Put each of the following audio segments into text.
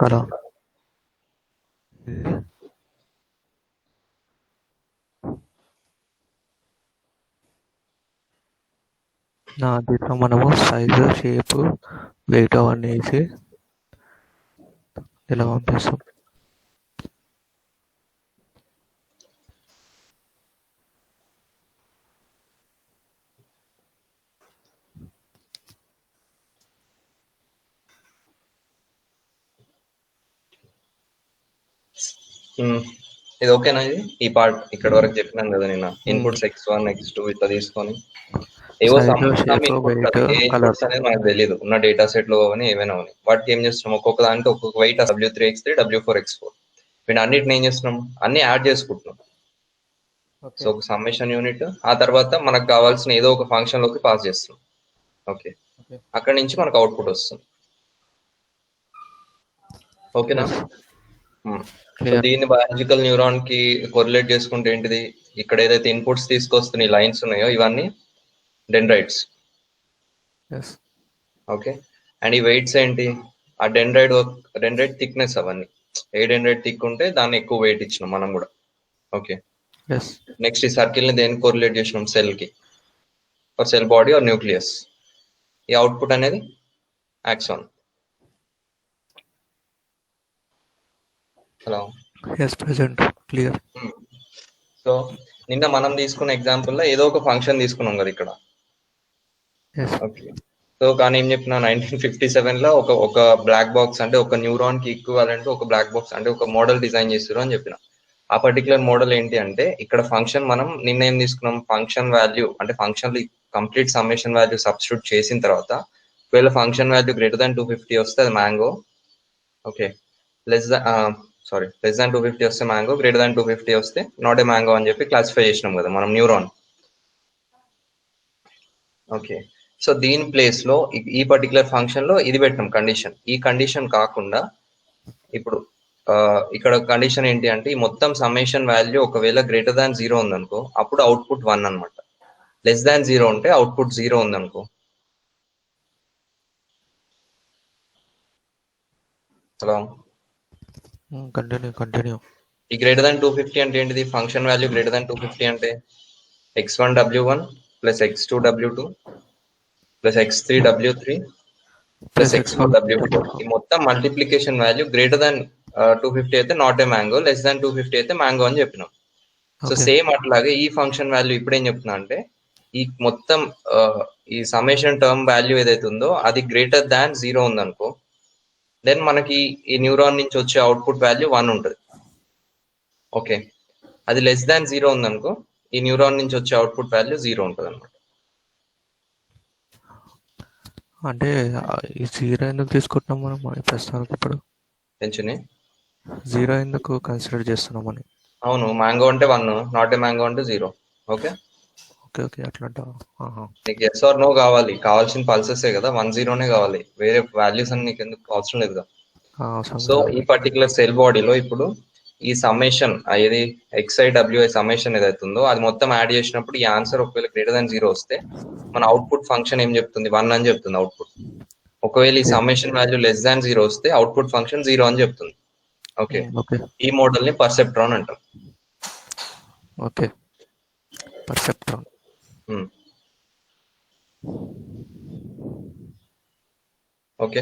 కదా. దీంట్లో మనము సైజు, షేప్, వెయిట్ అవన్నీ వేసి ఇలా పంపిస్తాం. ఇది ఓకేనా? ఈ పార్ట్ ఇక్కడ వరకు చెప్పినాను కదా నిన్న. ఇన్పుట్స్ x1 x2 ఇట్లా తీసుకొని ఏవో ఇన్పుట్స్ అనేది మనకు తెలియదు, ఉన్న డేటా సెట్ లో కానీ ఏమైనా ఉన్నాయి. వాటికి ఏం చేస్తున్నాం, ఒక్కొక్క దాంట్లో ఒక్కొక్క wait W3 x3 W4 x4 వీటి అన్నిటిని ఏం చేస్తున్నాం, అన్ని యాడ్ చేసుకుంటున్నాం. సో ఒక సమ్మేషన్ యూనిట్, ఆ తర్వాత మనకు కావాల్సిన ఏదో ఒక ఫంక్షన్ లోకి పాస్ చేస్తున్నాం. ఓకే, అక్కడి నుంచి మనకు అవుట్పుట్ వస్తుంది. ఓకేనా? సో దీన్ని బయాలజికల్ న్యూరాన్ కి కొరిలేట్ చేసుకుంటే ఏంటిది, ఇక్కడ ఏదైతే ఇన్పుట్స్ తీసుకొస్తున్న లైన్స్ ఉన్నాయో ఇవన్నీ డెండ్రైట్స్. ఓకే, అండ్ ఈ వెయిట్స్ ఏంటి, ఆ డెండ్రైట్ థిక్నెస్. అవన్నీ ఏ డెండ్రైట్ థిక్ ఉంటే దాన్ని ఎక్కువ వెయిట్ ఇచ్చినాం మనం కూడా. ఓకే, నెక్స్ట్ ఈ సర్కిల్ ని దేనికి కోరిలేట్ చేసినాం, సెల్ కి, for cell body or nucleus. ఈ అవుట్పుట్ అనేది యాక్సాన్. Hello, clear. సో నిన్న మనం తీసుకున్న ఎగ్జాంపుల్లో ఏదో ఒక ఫంక్షన్ తీసుకున్నాం కదా ఇక్కడ. ఓకే, సో కానీ ఏం చెప్పిన 1957 లో ఒక బ్లాక్ బాక్స్ అంటే ఒక న్యూరాన్ కి ఈక్వివాలెంట్ ఒక బ్లాక్ బాక్స్ అంటే ఒక మోడల్ డిజైన్ చేస్తారు అని చెప్పిన. ఆ పర్టికులర్ మోడల్ ఏంటి అంటే, ఇక్కడ ఫంక్షన్ మనం నిన్న ఏం తీసుకున్నాం, ఫంక్షన్ వాల్యూ అంటే function complete summation value substitute చేసిన తర్వాత ఒకవేళ ఫంక్షన్ వాల్యూ గ్రేటర్ దాన్ 250 వస్తే అది మ్యాంగో. ఓకే, లెస్ దాన్ 250 వస్తే మ్యాంగో, గ్రేటర్ దాన్ 250 వస్తే నాట్ ఏ మ్యాంగో అని చెప్పి క్లాసిఫై చేసినాం కదా మనం న్యూరాన్. ఓకే, సో దీని ప్లేస్ లో ఈ పర్టికులర్ ఫంక్షన్ లో ఇది పెట్టినాం కండిషన్. ఈ కండిషన్ కాకుండా ఇప్పుడు ఇక్కడ కండిషన్ ఏంటి అంటే, ఈ మొత్తం సమ్మేషన్ వాల్యూ ఒకవేళ గ్రేటర్ దాన్ 0 ఉందనుకో అప్పుడు అవుట్పుట్ 1 అనమాట. లెస్ దాన్ 0 ఉంటే అవుట్పుట్ 0 ఉందనుకో. Hello, continue. ఈ గ్రేటర్ దాన్ 250 అంటే ఏంటిది, ఫంక్షన్ వాల్యూ గ్రేటర్ దాన్ 250 అంటే x1 w1 plus x2 w2 plus x3 w3 plus x4 w4. ఈ మొత్తం మల్టిప్లికేషన్ వాల్యూ గ్రేటర్ దాన్ 250 అయితే not a mango, less than 250 అయితే మ్యాంగో అని చెప్పినాం. సో సేమ్ అట్లాగే ఈ ఫంక్షన్ వాల్యూ ఇప్పుడు ఏం చెప్తున్నా అంటే, ఈ మొత్తం ఈ సమ్మేషన్ టర్మ్ వాల్యూ ఏదైతే ఉందో అది గ్రేటర్ దాన్ 0 ఉందనుకో, దెన్ మనకి ఈ న్యూరాన్ నుంచి వచ్చే అవుట్పుట్ వాల్యూ 1 ఉంటుంది. ఓకే, అది లెస్ దాన్ 0 ఉందనుకో ఈ న్యూరాన్ నుంచి వచ్చే అవుట్పుట్ వాల్యూ 0 ఉంటుంది అనమాట. అంటే ఈ 0 ఎందుకు తీసుకుంటున్నాం మనం ప్రస్తుతానికి? ఇప్పుడు పెంచుని 0 ఎందుకు కన్సిడర్ చేస్తున్నామని? అవును, మ్యాంగో అంటే 1, నాట్ ఏ మ్యాంగో అంటే 0. ఓకే ఓకే, అట్లా నీకు ఎస్ ఆర్ నో కావాలి, కావాల్సిన పల్సెసే కదా, 1-0నే కావాలి, వేరే వాల్యూస్ అని నీకు ఎందుకు అవసరం లేదు కదా. సో ఈ పర్టికులర్ సెల్ బాడీలో ఇప్పుడు ఈ సమ్మేషన్ ఏది XIWI సమ్మేషన్ ఏదైతే ఉందో అది మొత్తం యాడ్ చేసినప్పుడు ఈ ఆన్సర్ ఒకవేళ గ్రేటర్ దాన్ 0 వస్తే మన అవుట్పుట్ ఫంక్షన్ ఏం చెప్తుంది, 1 అని చెప్తుంది అవుట్పుట్. ఒకవేళ ఈ సమ్మేషన్ వాల్యూ లెస్ దాన్ 0 వస్తే అవుట్పుట్ ఫంక్షన్ 0 అని చెప్తుంది. ఓకే, ఈ మోడల్ ని పర్సెప్ట్రాన్ అంటాం. ఓకే, పర్సెప్ట్రాన్. ఓకే,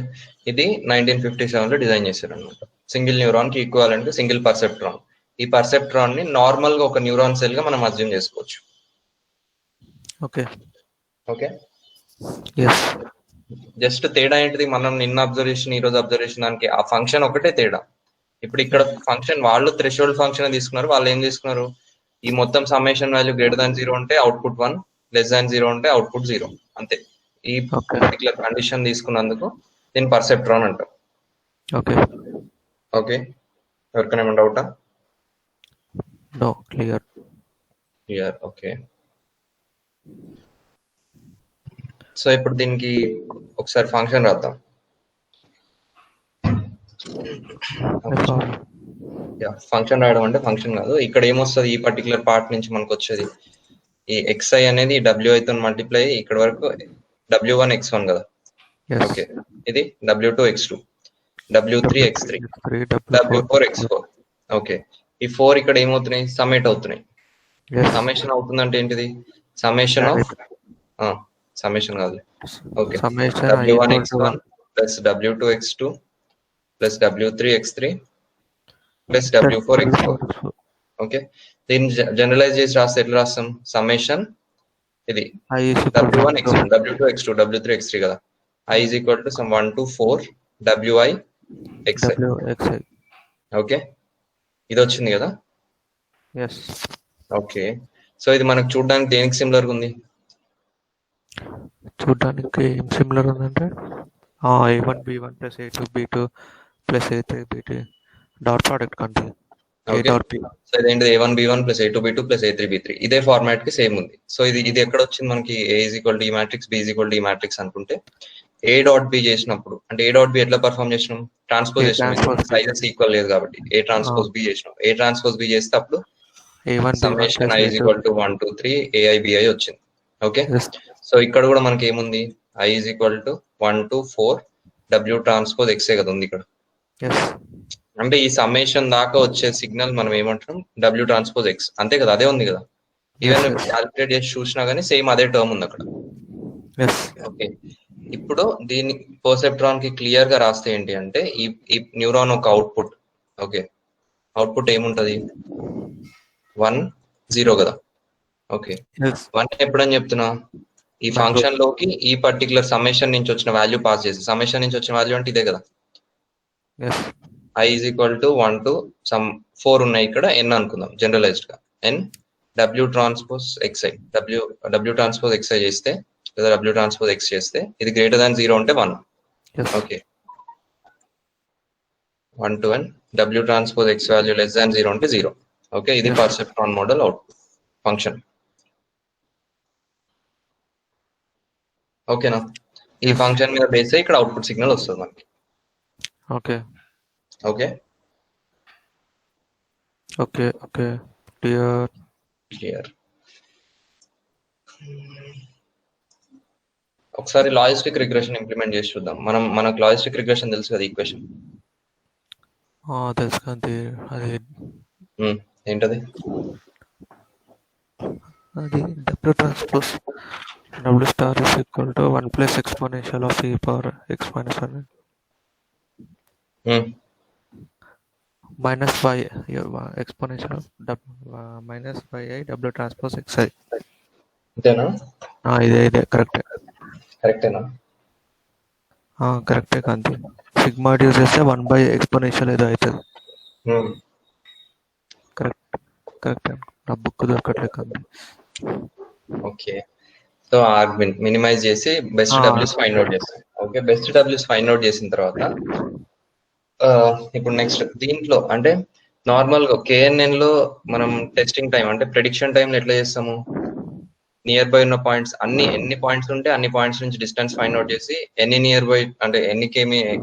ఇది 1957 లో డిజైన్ చేశారు అనమాట. సింగిల్ న్యూరాన్ కి ఈక్వాలెంట్ సింగిల్ పర్సెప్ట్రాన్. ఈ పర్సెప్ట్రాన్ ని నార్మల్ గా ఒక న్యూరాన్ సెల్ గా మనం అజ్యూమ్ చేసుకోవచ్చు. ఓకే ఓకే, జస్ట్ తేడా ఏంటిది, మనం నిన్న అబ్జర్వేషన్ ఈ రోజు అబ్జర్వేషన్ దానికి ఆ ఫంక్షన్ ఒకటే తేడా. ఇప్పుడు ఇక్కడ ఫంక్షన్ వాళ్ళు థ్రెషోల్డ్ ఫంక్షన్ తీసుకున్నారు, వాళ్ళు ఏం తీసుకున్నారు, ఈ మొత్తం సమ్మేషన్ వాల్యూ గ్రేటర్ దాన్ 0 ఉంటే అవుట్పుట్ 1, లెస్ దాన్ 0 ఉంటే అవుట్పుట్ 0 అంతే. ఈ పర్టికులర్ కండిషన్ తీసుకున్నందుకు దీన్ని పర్సెప్ట్రాన్ అంటాం. ఓకే ఓకే, ఎవరికైనా ఏమైనా డౌటా? No, clear. ఓకే, సో ఇప్పుడు దీనికి ఒకసారి ఫంక్షన్ రాద్దాం. ఫంక్షన్ రాయడం అంటే ఫంక్షన్ కాదు, ఇక్కడ ఏమొస్తుంది, ఈ పర్టికులర్ పార్ట్ నుంచి మనకు వచ్చేది ఈ xi అనేది WI తో మల్టిప్లై ఇక్కడ వరకు W1 x1 కదా. ఓకే, ఇది W2 x2. W3 X3 W4 X4. Okay, ఈ 4 ఇక్కడ ఏమవుతున్నాయి, సమ్మేట్ అవుతున్నాయి. సమ్మేషన్ అవుతుందంటే ఏంటిది, సమ్మేషన్ ఆఫ్ సమ్మేషన్ కాదు, okay, W1 X1 plus W2 X2 plus W3 X3 plus W4 X4. Okay, దీన్ని జనరలైజ్ చేసి రాస్తే ఎట్లా రాస్తాం, సమ్మేషన్ ఇది W1 X1 W2 X2 W3 X3 కదా, I is equal to some 1 to 4 Wi Xi. Okay, ఇది వచ్చింది కదా. ఓకే, సో ఇది మనకు చూడడానికి దేనికి సిమిలర్ ఉంది, చూడడానికి ఏం సిమిలర్ ఉందంటే A1 B1 plus A2 B2 plus A3 B2 dot product కంటే. సో ఇదేంటి A1 B1 plus A2 B2 plus A3 B3 ఇదే ఫార్మాట్ కి సేమ్ ఉంది. సో ఇది ఎక్కడ వచ్చింది మనకి, A is equal to E matrix B is equal to E matrix అనుకుంటే A డాట్ B చేసినప్పుడు అంటే A డాట్ B ఎట్లా పర్ఫామ్ చేసినాం, ట్రాన్స్పోజ్ చేసినాం, సైజెస్ ఈక్వల్ లేదు కాబట్టి A ట్రాన్స్పోజ్ B చేసినాం. A ట్రాన్స్పోజ్ B చేస్తే అప్పుడు summation I is equal to 1 to 3 AI BI వచ్చింది. ఓకే, సో ఇక్కడ కూడా మనకి ఏముంది, I is equal to 1 to 4 W transpose X కదా ఉంది ఇక్కడ. అంటే ఈ సమ్మేషన్ దాకా వచ్చే సిగ్నల్ మనం ఏమంటాం, W ట్రాన్స్పోజ్ X అంతే కదా, అదే ఉంది కదా. ఈవెన్ క్యాలిక్యులేట్ చేసి చూసినా కానీ సేమ్ అదే టర్మ్ ఉంది అక్కడ. ఓకే, ఇప్పుడు దీన్ని పర్సెప్ట్రాన్ కి క్లియర్ గా రాస్తే ఏంటి అంటే ఈ న్యూరాన్ ఒక అవుట్పుట్. ఓకే, అవుట్పుట్ ఏముంటది, 1 0 కదా. ఓకే, 1 ఎప్పుడని చెప్తున్నా, ఈ ఫంక్షన్ లోకి ఈ పర్టికులర్ సమ్మేషన్ నుంచి వచ్చిన వాల్యూ పాస్ చేసి, సమ్మేషన్ నుంచి వచ్చిన వాల్యూ అంటే ఇదే కదా. I is equal to 1 to some 4 ఉన్నాయి ఇక్కడ, n అనుకుందాం జనరలైజ్డ్ గా, n W transpose Xi W transpose Xi చేస్తే లేదా W ట్రాన్స్పోజ్ X చేస్తే ఇది గ్రేటర్ దాన్ 0 అంటే 1. Okay, 1 to n W transpose X value less than 0 అంటే 0. ఓకే, ఇది పర్సెప్ట్రాన్ మోడల్ అవుట్పుట్ ఫంక్షన్. ఓకేనా, ఈ ఫంక్షన్ మీద బేస్ అయ్యి ఇక్కడ అవుట్పుట్ సిగ్నల్ వస్తుంది మనకి. Okay okay okay okay clear. ఒకసారి లాజిస్టిక్ రిగ్రెషన్ ఇంప్లిమెంట్ చేసి చూద్దాం. మనకు లాజిస్టిక్ రిగ్రెషన్ తెలుసు కదా, ఈక్వేషన్ తెలుసు కదా. అది ఏంటది, అది W transpose W star is equal to 1 plus exponential of e power x minus 1 minus y exponential of minus yi W transpose Xi. అంతేనా, ఇదే కరెక్టేనా, కరెక్టే కాంతి. సిగ్మా యూజ్ చేస్తే 1 by ఎక్స్పోనెన్షియల్ ఏదో అవుతుంది. కరెక్ట్ నా బుక్ దొరకట్లేదు కాంతి. ఓకే, సో ఆర్గ్మెంట్ మినిమైజ్ చేసి బెస్ట్ డబ్ల్యూస్ ఫైండ్ అవుట్ చేస్తాం. ఓకే, బెస్ట్ డబ్ల్యూస్ ఫైండ్ అవుట్ చేసిన తర్వాత ఇప్పుడు నెక్స్ట్ దీంట్లో అంటే నార్మల్ గా KNN లో మనం టెస్టింగ్ టైం అంటే ప్రెడిక్షన్ టైం ఎట్లా చేస్తాము, నియర్ బై ఉన్న పాయింట్స్ ఎన్ని పాయింట్స్ ఉంటే అన్ని పాయింట్స్ నుంచి డిస్టెన్స్ ఫైండ్ అవుట్ చేసి ఎన్ని నియర్ బై అంటే ఎన్ని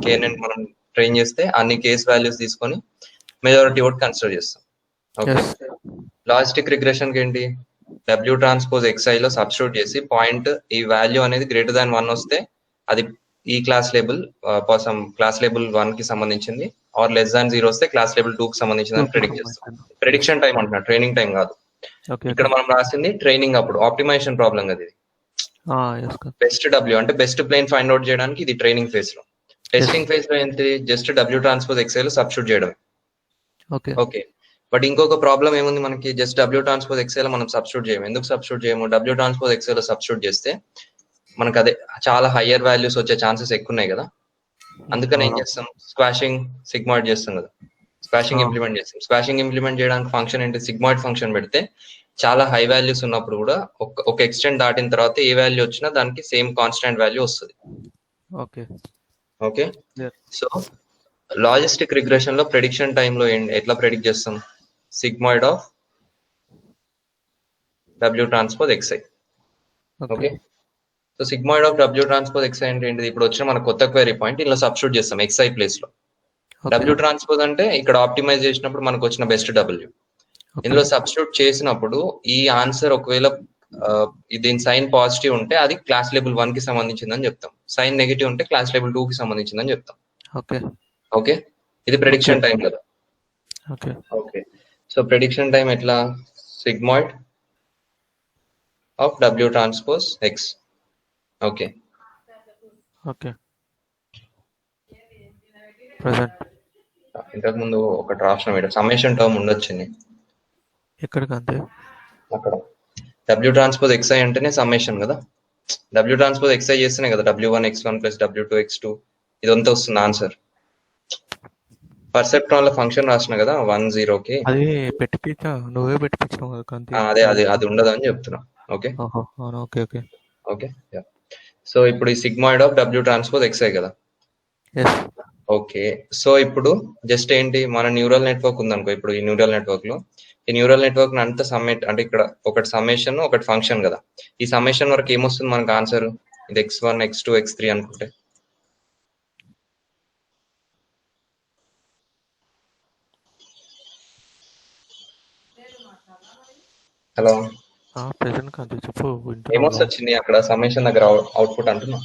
KNN మనం ట్రైన్ చేస్తే అన్ని కేస్ వాల్యూస్ తీసుకొని మెజారిటీ ఓట్ కన్సిడర్ చేస్తాం. ఓకే, లాజిస్టిక్ రిగ్రెషన్ కి ఏంటి, W ట్రాన్స్పోజ్ Xi లో సబ్స్టిట్యూట్ చేసి పాయింట్ ఈ వాల్యూ అనేది గ్రేటర్ దాన్ 1 వస్తే అది ఈ క్లాస్ లేబుల్ క్లాస్ లేబుల్ 1 కి సంబంధించింది, ఆర్ లెస్ దాన్ 0 వస్తే క్లాస్ లేబుల్ 2 కి సంబంధించింది అని ప్రెడిక్ట్ చేస్తాం. ప్రెడిక్షన్ టైం అంటున్నా, ట్రైనింగ్ టైం కాదు. ఇక్కడ మనం రాసింది ట్రైనింగ్ అప్పుడు ఆప్టిమైజేషన్ ప్రాబ్లం కదా ఇది. బెస్ట్ W అంటే బెస్ట్ ప్లేన్ ఫైండ్ అవుట్ చేయడానికి ఇది ట్రైనింగ్ ఫేజ్ లో. టెస్టింగ్ ఫేజ్ లో ఏంటి, జస్ట్ W ట్రాన్స్పోజ్ Xi లో సబ్స్టిట్యూట్ చేయడం. ఓకే, బట్ ఇంకొక ప్రాబ్లం ఏముంది మనకి, జస్ట్ W ట్రాన్స్పోజ్ Xi లో మనం సబ్స్టిట్యూట్ చేయము. ఎందుకు సబ్స్టిట్యూట్ చేయము, W ట్రాన్స్పోజ్ Xi లో సబ్స్టిట్యూట్ చేస్తే మనకు అదే చాలా హయ్యర్ వాల్యూస్ వచ్చే ఛాన్సెస్ ఎక్కువ ఉన్నాయి కదా. అందుకని ఏం చేస్తాం, స్క్వాషింగ్ సిగ్మాయిడ్ చేస్తాం కదా, స్క్వాషింగ్ ఇంప్లిమెంట్ చేస్తాం. స్క్వాషింగ్ ఇంప్లిమెంట్ చేయడానికి ఫంక్షన్ ఏంటి, సిగ్మాయిడ్ ఫంక్షన్ పెడితే చాలా హై వాల్యూస్ ఉన్నప్పుడు కూడా ఒక ఎక్స్టెంట్ దాటిన తర్వాత ఏ వాల్యూ వచ్చినా దానికి సేమ్ కాన్స్టాంట్ వాల్యూ వస్తుంది. ఓకే, సో లాజిస్టిక్ రిగ్రెషన్ లో ప్రెడిక్షన్ టైంలో ఎట్లా ప్రెడిక్ట్ చేస్తాం, sigmoid of W transpose Xi. Okay, so sigmoid of W transpose Xi అంటే ఏంటిది, ఇప్పుడు వచ్చిన మన కొత్త క్వైరీ పాయింట్ ఇలా సబ్స్టిట్యూట్ చేస్తాం Xi ప్లేస్ లో. W ట్రాన్స్పోజ్ అంటే ఇక్కడ ఆప్టిమైజ్ చేసినప్పుడు మనకు వచ్చిన బెస్ట్ W. ఇందులో సబ్స్టిట్యూట్ చేసినప్పుడు ఈ ఆన్సర్ ఒకవేళ దీని సైన్ పాజిటివ్ ఉంటే అది క్లాస్ లేబుల్ 1 కి సంబంధించిందని చెప్తాం, సైన్ నెగిటివ్ ఉంటే క్లాస్ లేబుల్ 2 కి సంబంధించిందని చెప్తాం. ఓకే, ఇది ప్రెడిక్షన్ టైం కదా. Okay okay, so prediction time ఎట్లా, సిగ్మాయిడ్ ఆఫ్ డబ్ల్యూ transpose x. Okay okay present ఇంతకు ముందు ఒకటి రాసిన మీద సమ్మేషన్ టర్మ్ ఉండొచ్చింది ఎక్కడికి అంతే అక్కడ. డబ్ల్యూ ట్రాన్స్పోజ్ ఎక్స్ఐ అంటేనే సమ్మేషన్ కదా. డబ్ల్యూ ట్రాన్స్పోజ్ ఎక్స్ఐ చేస్తేనే కదా W1 X1 plus W2 X2 ఇదంతా వస్తుంది ఆన్సర్. పర్సెప్ట్రాన్ లో ఫంక్షన్ రాసిన కదా 1 0కి, అది పెట్టిపించా, నువ్వే పెట్టిపించావు కదా కాంతి. అది ఉండదు అని చెప్తున్నా. ఓకే ఓహో అవును, okay okay okay yeah. So ఇప్పుడు ఈ సిగ్మాయిడ్ ఆఫ్ డబ్ల్యూ ట్రాన్స్పోజ్ ఎక్స్ఐ కదా. ఎస్ ఓకే, సో ఇప్పుడు జస్ట్ ఏంటి, మన న్యూరల్ నెట్వర్క్ ఉందనుకో. ఇప్పుడు ఈ న్యూరల్ నెట్వర్క్ లో, ఈ న్యూరల్ నెట్వర్క్ అంతా సమ్మేట్ అంటే ఇక్కడ ఒకటి సమ్మేషన్ ఒకటి ఫంక్షన్ కదా. ఈ సమ్మేషన్ వరకు ఏమొస్తుంది మనకు ఆన్సర్, ఇది X1 X2 X3 అనుకుంటే. హలో ప్రెసెంట్ కాంతి చెప్పు, ఏమొస్తుంది అక్కడ సమ్మేషన్ దగ్గర అవుట్పుట్ అంటున్నా.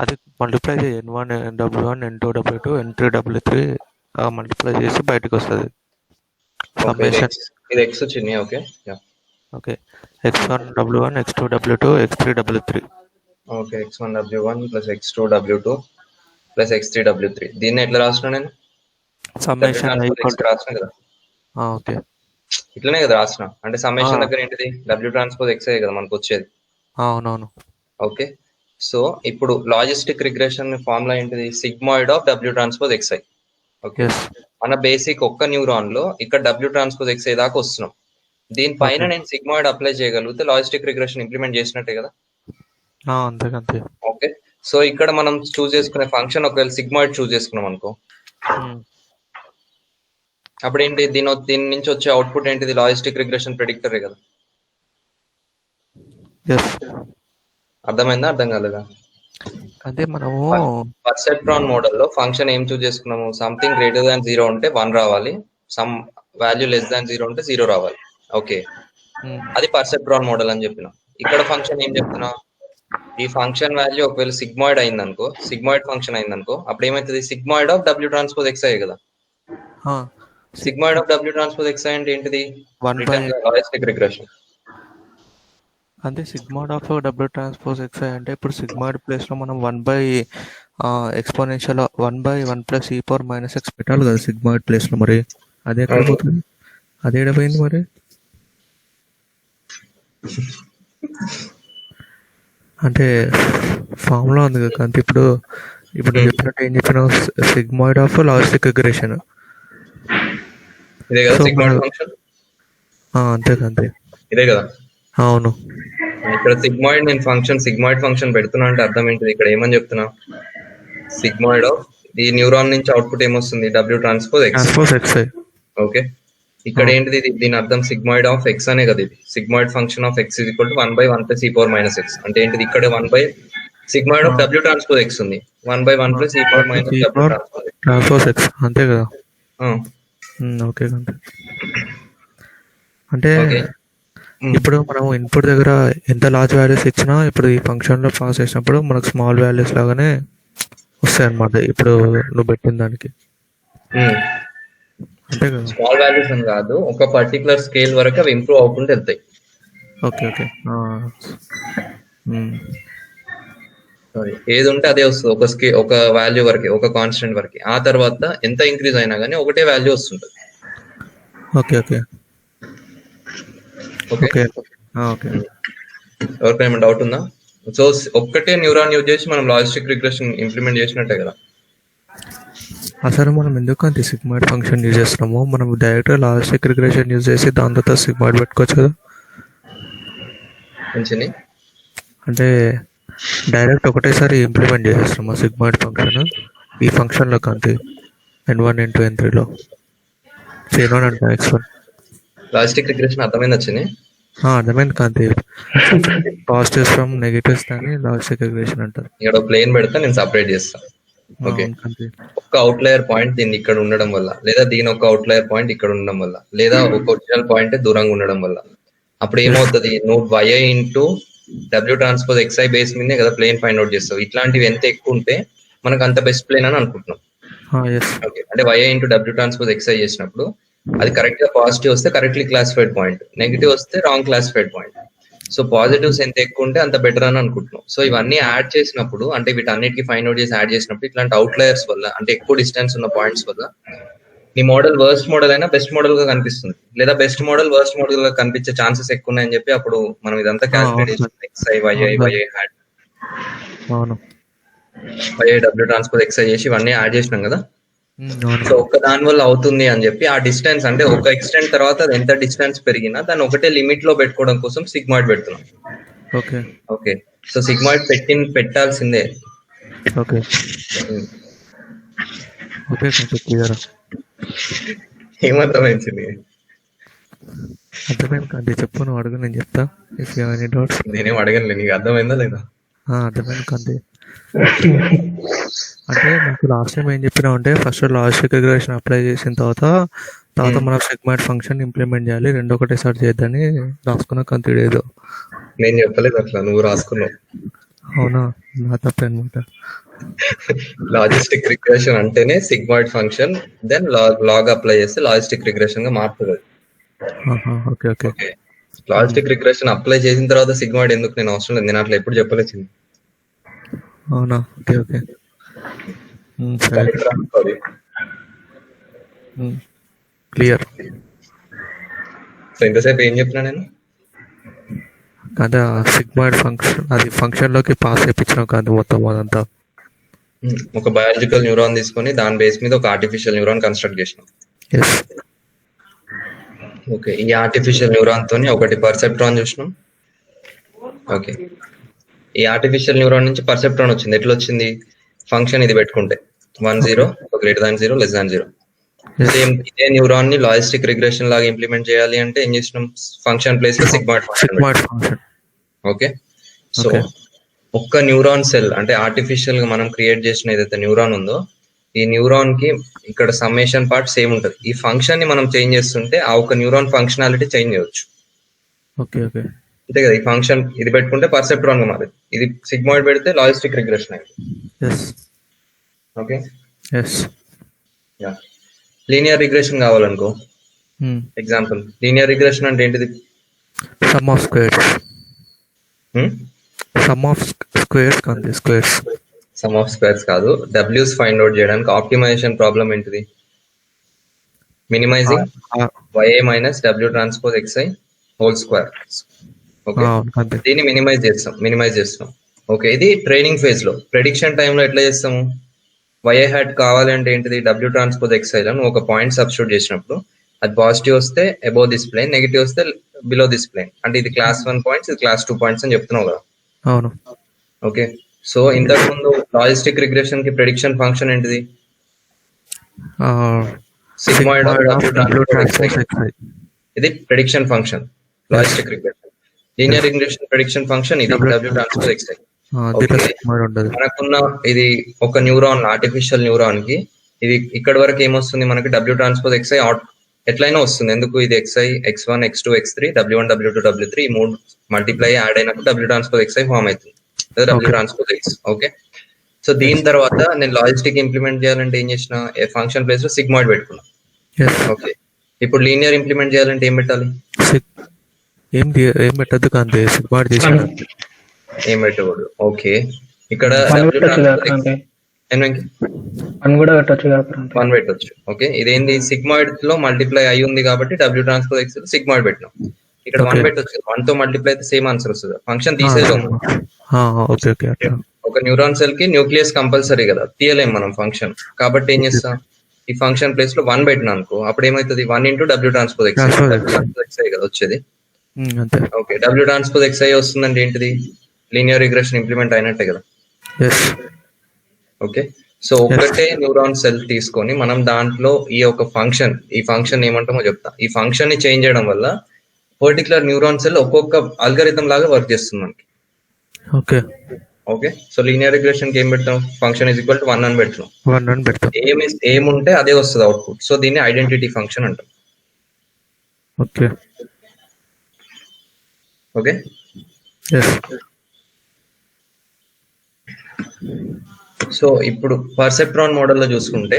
అది మల్టిప్లై చేయి, N1 W1 N2 W2 N3 W3 multiply చేసి బయటకు వస్తుంది సమ్మేషన్. ఇది ఎక్స్ వచ్చింది. Okay okay X1 W1 X2 W2 X3 W3. Okay, X1 W1 plus X2 W2 plus X3 W3. దీన్ని ఎట్లా రాసిన నేను, సమ్మేషన్ రాసిన కదా. ఓకే ఇట్లనే కదా రాసిన, అంటే సమ్మేషన్ దగ్గర ఏంటిది డబ్ల్యూ ట్రాన్స్పోజ్ ఎక్స్ఐ కదా మనకు వచ్చేది. అవునవును. ఓకే, సో ఇప్పుడు లాజిస్టిక్ రిగ్రెషన్ ఫార్ములా ఏంటిది, సిగ్మాయిడ్ ఆఫ్ డబ్ల్యూ ట్రాన్స్పోజ్ ఎక్స్ఐ. ఓకే, మన బేసిక్ ఒక్క న్యూరాన్ లో ఇక్కడ డబ్ల్యూ ట్రాన్స్పోజ్ ఎక్స్ఐ దాకా వస్తున్నాం. దీనిపైన నేను సిగ్మాయిడ్ అప్లై చేయగలిగితే లాజిస్టిక్ రిగ్రెషన్ ఇంప్లిమెంట్ చేసినట్టే కదా. అంతే. ఓకే, సో ఇక్కడ మనం చూస్ చేసుకునే ఫంక్షన్ ఒకవేళ సిగ్మాయిడ్ చూస్ చేసుకున్నాం అనుకో, అప్పుడు ఏంటి, దీని నుంచి వచ్చే అవుట్పుట్ ఏంటిది, లాజిస్టిక్ రిగ్రెషన్ ప్రెడిక్టరే కదా. అర్థమైందా, అర్థం కాలేదా? అదే మనము పర్సెప్ట్రాన్ మోడల్ లో ఫంక్షన్ ఏం చూస్ చేసుకున్నాము, సంథింగ్ గ్రేటర్ దాన్ 0 ఉంటే 1 రావాలి, సమ్ వాల్యూ లెస్ దాన్ 0 ఉంటే 0 రావాలి. ఓకే, అది పర్సెప్ట్రాన్ మోడల్ అని చెప్పిన. ఇక్కడ ఫంక్షన్ ఏం చెప్తున్నా, ఈ ఫంక్షన్ వాల్యూ ఒకవేళ సిగ్మాయిడ్ అయిందనుకో, సిగ్మాయిడ్ ఫంక్షన్ అయిందనుకో, అప్పుడు ఏమైతుంది, సిగ్మాయిడ్ ఆఫ్ డబ్ల్యూ ట్రాన్స్పోజ్ ఎక్స్ఐ కదా. సిగ్మాయిడ్ ఆఫ్ డబ్ల్యూ ట్రాన్స్పోజ్ ఎక్స్ఐ అంటే ఏంటిది, లాజిస్టిక్ రిగ్రెషన్. అంటే సిగ్మాయిడ్ ఆఫ్ డబ్ల్యూ ట్రాన్స్పోజ్ ఎక్స్ఐ అంటే ఇప్పుడు సిగ్మాయిడ్ ప్లేస్ లో మనం 1/ఎక్స్పోనెన్షియల్ 1/1 + e⁻x పెట్టాలి కదా సిగ్మాయిడ్ ప్లేస్ లో. మరి అది ఎక్కడ పోతుంది, అది ఎడపోయింది మరి. అంటే ఫార్ములా ఉంది కదా కాంతి. ఇప్పుడు చెప్పినట్టు ఏం చెప్పినావు, సిగ్మాయిడ్ ఆఫ్ లాజిస్టిక్ రిగ్రెషన్. అంతే కాంతి, ఇదే కదా. అవును, ఇక్కడ సిగ్మాయిడ్ నేను సిగ్మాయిడ్ ఫంక్షన్ పెడుతున్నా అంటే అర్థం ఏంటిది, ఇక్కడ ఏమని చెప్తున్నా, సిగ్మాయిడ్ ఆఫ్ ఈ న్యూరాన్ నుంచి అవుట్పుట్ ఏమొస్తుంది, డబ్ల్యూ ట్రాన్స్పోజ్ ఎక్స్. ఓకే, ఇక్కడ ఏంటిది, దీని అర్థం సిగ్మాయిడ్ ఆఫ్ ఎక్స్ అనే కదా. ఇది sigmoid function of X = 1/1 + e⁻x. అంటే ఏంటిది, ఇక్కడ 1 సిగ్మాయిడ్ ఆఫ్ డబ్ల్యూ ట్రాన్స్పోజ్ ఎక్స్ ఉంది, 1/1 + e⁻x అంతే కదా. ఓకే, అంటే ఇప్పుడు మనం ఇన్పుట్ దగ్గర ఎంత లార్జ్ వాల్యూస్ ఇచ్చినా ఇప్పుడు ఈ ఫంక్షన్ లో పాస్ చేసినప్పుడు మనకు స్మాల్ వాల్యూస్ లాగానే వస్తాయి అన్నమాట. ఇప్పుడు నువ్వు పెట్టిన దానికి అంతే కదా. స్మాల్ వాల్యూస్ అని కాదు, ఒక పర్టికులర్ స్కేల్ వరకు అవి ఇంప్రూవ్ అవ్వకుండా వెళ్తాయి. ఓకే ఏది ఉంటే అదే వస్తుంది, ఒక వాల్యూ వరకు, ఒక కాన్స్టెంట్ వరకు. ఆ తర్వాత ఎంత ఇంక్రీజ్ అయినా కానీ ఒకటే వాల్యూ వస్తుంటది. ఓకే ఎవరికైనా డౌట్ ఉందా? సో ఒక్కటే న్యూరాన్ యూజ్ చేసి మనం లాజిస్టిక్ రిగ్రెషన్ ఇంప్లిమెంట్ చేసినట్టే కదా. అసలు మనం ఎందుకు అంత సిగ్మాయిడ్ ఫంక్షన్ యూజ్ చేస్తున్నాము, మనం డైరెక్ట్ లాజిస్టిక్ రిగ్రెషన్ యూజ్ చేసి దాని తర్వాత సిగ్మాయిడ్ పెట్టుకోవచ్చు కదా. అంటే డైరెక్ట్ ఒకటేసారి ఇంప్లిమెంట్ చేసేస్తున్నాము సిగ్మాయిడ్ ఫంక్షన్ ఈ ఫంక్షన్లో కాంతి. N1 N2 N3లో C1 అంట X1. లాజిస్టిక్ రిగ్రెషన్ అర్థమైంది వచ్చింది. అర్థమైంది కాంతి. పాజిటివ్స్ ఫ్రమ్ నెగటివ్స్ దాన్ని లాజిస్టిక్ రిగ్రెషన్ అంటారు. ఇక్కడ ప్లేన్ పెడతా, నేను సపరేట్ చేస్తాను. ఓకే, ఒక అవుట్లయర్ పాయింట్ దీన్ని ఇక్కడ ఉండడం వల్ల, లేదా దీని ఒక అవుట్లయర్ పాయింట్ ఇక్కడ ఉండడం వల్ల, లేదా ఒక ఒరిజినల్ పాయింట్ దూరంగా ఉండడం వల్ల, అప్పుడు ఏమవుతుంది, నువ్వు y into W transpose xi base మీదే కదా ప్లేన్ ఫైండ్ అవుట్ చేస్తావు. ఇట్లాంటివి ఎంత ఎక్కువ ఉంటే మనకు అంత బెస్ట్ ప్లేన్ అని అనుకుంటున్నాం. ఎస్. ఓకే, అంటే YI into W transpose XI చేసినప్పుడు అది కరెక్ట్ గా పాజిటివ్ వస్తే కరెక్ట్లీ క్లాసిఫైడ్ పాయింట్, నెగిటివ్ వస్తే wrong classified point. So positives ఎంత ఎక్కువ ఉంటే అంత బెటర్ అని అనుకుంటున్నాం. సో ఇవన్నీ యాడ్ చేసినప్పుడు, అంటే వీటన్నిటికి ఫైండ్ అవుట్ చేసి యాడ్ చేసినప్పుడు ఇట్లాంటి అవుట్లయర్స్ వల్ల, అంటే ఎక్కువ డిస్టెన్స్ ఉన్న పాయింట్స్ వల్ల నీ మోడల్ వర్స్ట్ మోడల్ అయినా బెస్ట్ మోడల్ గా కనిపిస్తుంది, లేదా బెస్ట్ మోడల్ వర్స్ట్ మోడల్ గా కనిపించే ఛాన్సెస్ ఎక్కువ ఉన్నాయని చెప్పి అప్పుడు మనం ఇదంతా క్యాలిక్యులేట్ అవును చేసి XI YI అవును YI హ్యాడ్ అవును YI W ట్రాన్స్పోజ్ XI చేసి ఇవన్నీ యాడ్ చేసినాం కదా. అవును. సో ఒక్క దాని వల్ల అవుతుంది అని చెప్పి ఆ డిస్టెన్స్, అంటే ఒక ఎక్స్టెంట్ తర్వాత అది ఎంత డిస్టెన్స్ పెరిగినా దాన్ని ఒకటే లిమిట్ లో పెట్టుకోవడం కోసం సిగ్మాయిడ్ పెడుతున్నాం. ఓకే ఓకే, సో సిగ్మాయిడ్ పెట్టాల్సిందే. ఓకే ఓకే కొంచెం క్లియర్ ఏమర్థమైంది? అర్థమైంది కాంతి, చెప్పు, నువ్వు అడుగు, నేను చెప్తా. If you any doubts. నేనేం అడగను, నీకు అర్థమైందా లేదా? అర్థమైంది కాంతి. అంటే నాకు లాస్ట్ టైం ఏం చెప్పినావు అంటే ఫస్ట్ లాజిస్టిక్ రిగ్రెషన్ అప్లై చేసిన తర్వాత మనం సెగ్మెంట్ ఫంక్షన్ ఇంప్లిమెంట్ చేయాలి, రెండు ఒకటేసారి చేద్దని రాసుకున్న కంతి ఏదో. నేను చెప్పలేదు అట్లా, నువ్వు రాసుకున్నావు. అవునా, నా తప్పే అనమాట. లాజిస్టిక్ రిగ్రెషన్ అంటేనే sigmoid function, then log apply చేస్తే లాజిస్టిక్ రిగ్రెషన్ గా మారుతుంది. Okay okay okay, logistic regression apply చేసిన తర్వాత సిగ్మాయిడ్ ఎందుకు నేను అవసరం లేదు, నేను అట్లా ఎప్పుడు చెప్పలేదు. అవునా, ఓకే ఓకే సరే క్లియర్. సో ఇంతసేపు ఏం చెప్పినా నేను? అదే సిగ్మాయిడ్ ఫంక్షన్, అది ఫంక్షన్లోకి పాస్ చేయించినాం కాదు మొత్తం అదంతా. ఒక బయాలజికల్ న్యూరాన్ తీసుకొని దాని బేస్ మీద ఒక ఆర్టిఫిషియల్ న్యూరాన్ కన్స్ట్రక్ట్ చేసినాం. ఎస్. ఓకే, ఈ ఆర్టిఫిషియల్ న్యూరాన్ తోని ఒకటి పర్సెప్ట్రాన్ చూసినాం. ఓకే, ఈ ఆర్టిఫిషియల్ న్యూరాన్ నుంచి పర్సెప్ట్రాన్ వచ్చింది. ఎట్లా వచ్చింది? ఫంక్షన్ ఇది పెట్టుకుంటే 1 0 greater than 0 less than 0. Same ఇదే న్యూరాన్ ని లాజిస్టిక్ రిగ్రెషన్ లాగా ఇంప్లిమెంట్ చేయాలి అంటే ఏం చేసినాం? ఫంక్షన్ ప్లేస్ లో సిగ్మాయిడ్ ఫంక్షన్. ఓకే, సో ఒక్క న్యూరాన్ సెల్, అంటే ఆర్టిఫిషియల్ గా మనం క్రియేట్ చేసిన ఏదైతే న్యూరాన్ ఉందో, ఈ న్యూరాన్ కి ఇక్కడ సమ్మేషన్ పార్ట్ సేమ్ ఉంటుంది. ఈ ఫంక్షన్ ని మనం చేంజ్ చేస్తుంటే ఆ ఒక న్యూరాన్ ఫంక్షనాలిటీ చేంజ్ చేయవచ్చు. ఓకే ఓకే అంతే కదా. ఈ ఫంక్షన్ ఇది పెట్టుకుంటే పర్సెప్ట్రాన్ గా మారింది, ఇది సిగ్మాయిడ్ పెడితే లాజిస్టిక్ రిగ్రెషన్ అయింది. ఓకే, లీనియర్ రిగ్రెషన్ కావాలనుకో, ఎగ్జాంపుల్ లీనియర్ రిగ్రెషన్ అంటే ఏంటిది? Sum of squares. Sum of squares కాదు, స్క్వేర్స్. సమ్ ఆఫ్ స్క్వేర్స్ కాదు, డబ్ల్యూస్ ఫైండ్ అవుట్ చేయడానికి ఆప్టిమైజేషన్ ప్రాబ్లం ఏంటిది? Minimizing YI minus W transpose XI whole square. Okay, దీన్ని మినిమైజ్ చేస్తాం. ఓకే, ఇది ట్రైనింగ్ ఫేజ్ లో. ప్రెడిక్షన్ టైంలో ఎట్లా చేస్తాము? YI హ్యాట్ కావాలంటే ఏంటిది? W ట్రాన్స్పోజ్ XI లో ఒక పాయింట్ సబ్స్టిట్యూట్ చేసినప్పుడు అది పాజిటివ్ వస్తే అబోవ్ దిస్ ప్లేన్, నెగిటివ్ వస్తే బిలో దిస్ ప్లేన్. అంటే ఇది క్లాస్ 1 పాయింట్స్, ఇది క్లాస్ 2 పాయింట్స్ అని చెప్తున్నావు కదా. అవును. ఓకే, సో ఇంతకు ముందు లాజిస్టిక్ రిగ్రెషన్ కి ప్రెడిక్షన్ ఫంక్షన్ ఏంటిది? Sigmoid of W transpose XI. ఇది prediction function logistic regression. Linear regression prediction function ఇది W ట్రాన్స్పోజ్ XI. మనకున్న ఇది ఒక న్యూరాన్, ఆర్టిఫిషియల్ న్యూరాన్ కి ఇది ఇక్కడ వరకు ఏమొస్తుంది మనకి? W ట్రాన్స్పోజ్ XI ఎట్లయినా వస్తుంది. ఎందుకు? ఇది XI X1 X2 X3 W1 W2 W3 ఈ మూడు మల్టిప్లై యాడ్ అయినప్పుడు W ట్రాన్స్పోజ్ XI ఫామ్ అవుతుంది, లేదా W transpose X. Okay, so దీని తర్వాత నేను లాజిస్టిక్ ఇంప్లిమెంట్ చేయాలంటే ఏం చేసిన? ఫంక్షన్ ప్లేస్ లో సిగ్మాయిడ్ పెట్టుకున్నా. ఓకే, ఇప్పుడు లీనియర్ ఇంప్లిమెంట్ చేయాలంటే ఏం పెట్టాలి? ఏం పెట్టద్దు కాంతి, సిగ్మాయిడ్ చేసాను. ఏం పెట్టకూడదు. ఓకే, ఇక్కడ వన్ పెట్టొచ్చు. ఓకే, ఇదేంది? సిగ్మాయిడ్ లో మల్టిప్లై అయి ఉంది కాబట్టి W ట్రాన్స్పోజ్ X సిగ్మాయిడ్ పెట్టినాం. ఇక్కడ 1 పెట్టొచ్చు, 1 తో మల్టిప్లై అయితే సేమ్ ఆన్సర్ వస్తుంది. ఫంక్షన్ తీసేసాం. ఒక న్యూరాన్ సెల్ కి న్యూక్లియస్ కంపల్సరీ కదా, తీయలేం మనం ఫంక్షన్. కాబట్టి ఏం చేస్తాం? ఈ ఫంక్షన్ ప్లేస్ లో 1 పెట్టినా అనుకో, అప్పుడు ఏమవుతుంది? 1 ఇంటూ W ట్రాన్స్పోజ్ XI కదా వచ్చేది. ఓకే, W ట్రాన్స్పోజ్ XI వస్తుందంటే ఏంటిది? లీనియర్ రిగ్రెషన్ ఇంప్లిమెంట్ అయినట్టే కదా. ఓకే, సో ఒకటే న్యూరాన్ సెల్ తీసుకొని మనం దాంట్లో ఈ ఫంక్షన్ ఏమంటామో చెప్తా. ఈ ఫంక్షన్ ని చేంజ్ చేయడం వల్ల పర్టికులర్ న్యూరాన్ సెల్ ఒక్కొక్క అల్గరిథం లాగా వర్క్ చేస్తుంది మనకి. ఓకే, సో లీనియర్ రిగ్రెషన్ కి ఏం పెడతాం? ఫంక్షన్ ఈజ్ ఈక్వల్ టు 1 అని పెడతాం. ఏముంటే అదే వస్తుంది అవుట్పుట్. సో దీన్ని ఐడెంటిటీ ఫంక్షన్ అంటాం. ఓకే, సో ఇప్పుడు పర్సెప్ట్రాన్ మోడల్ లో చూసుకుంటే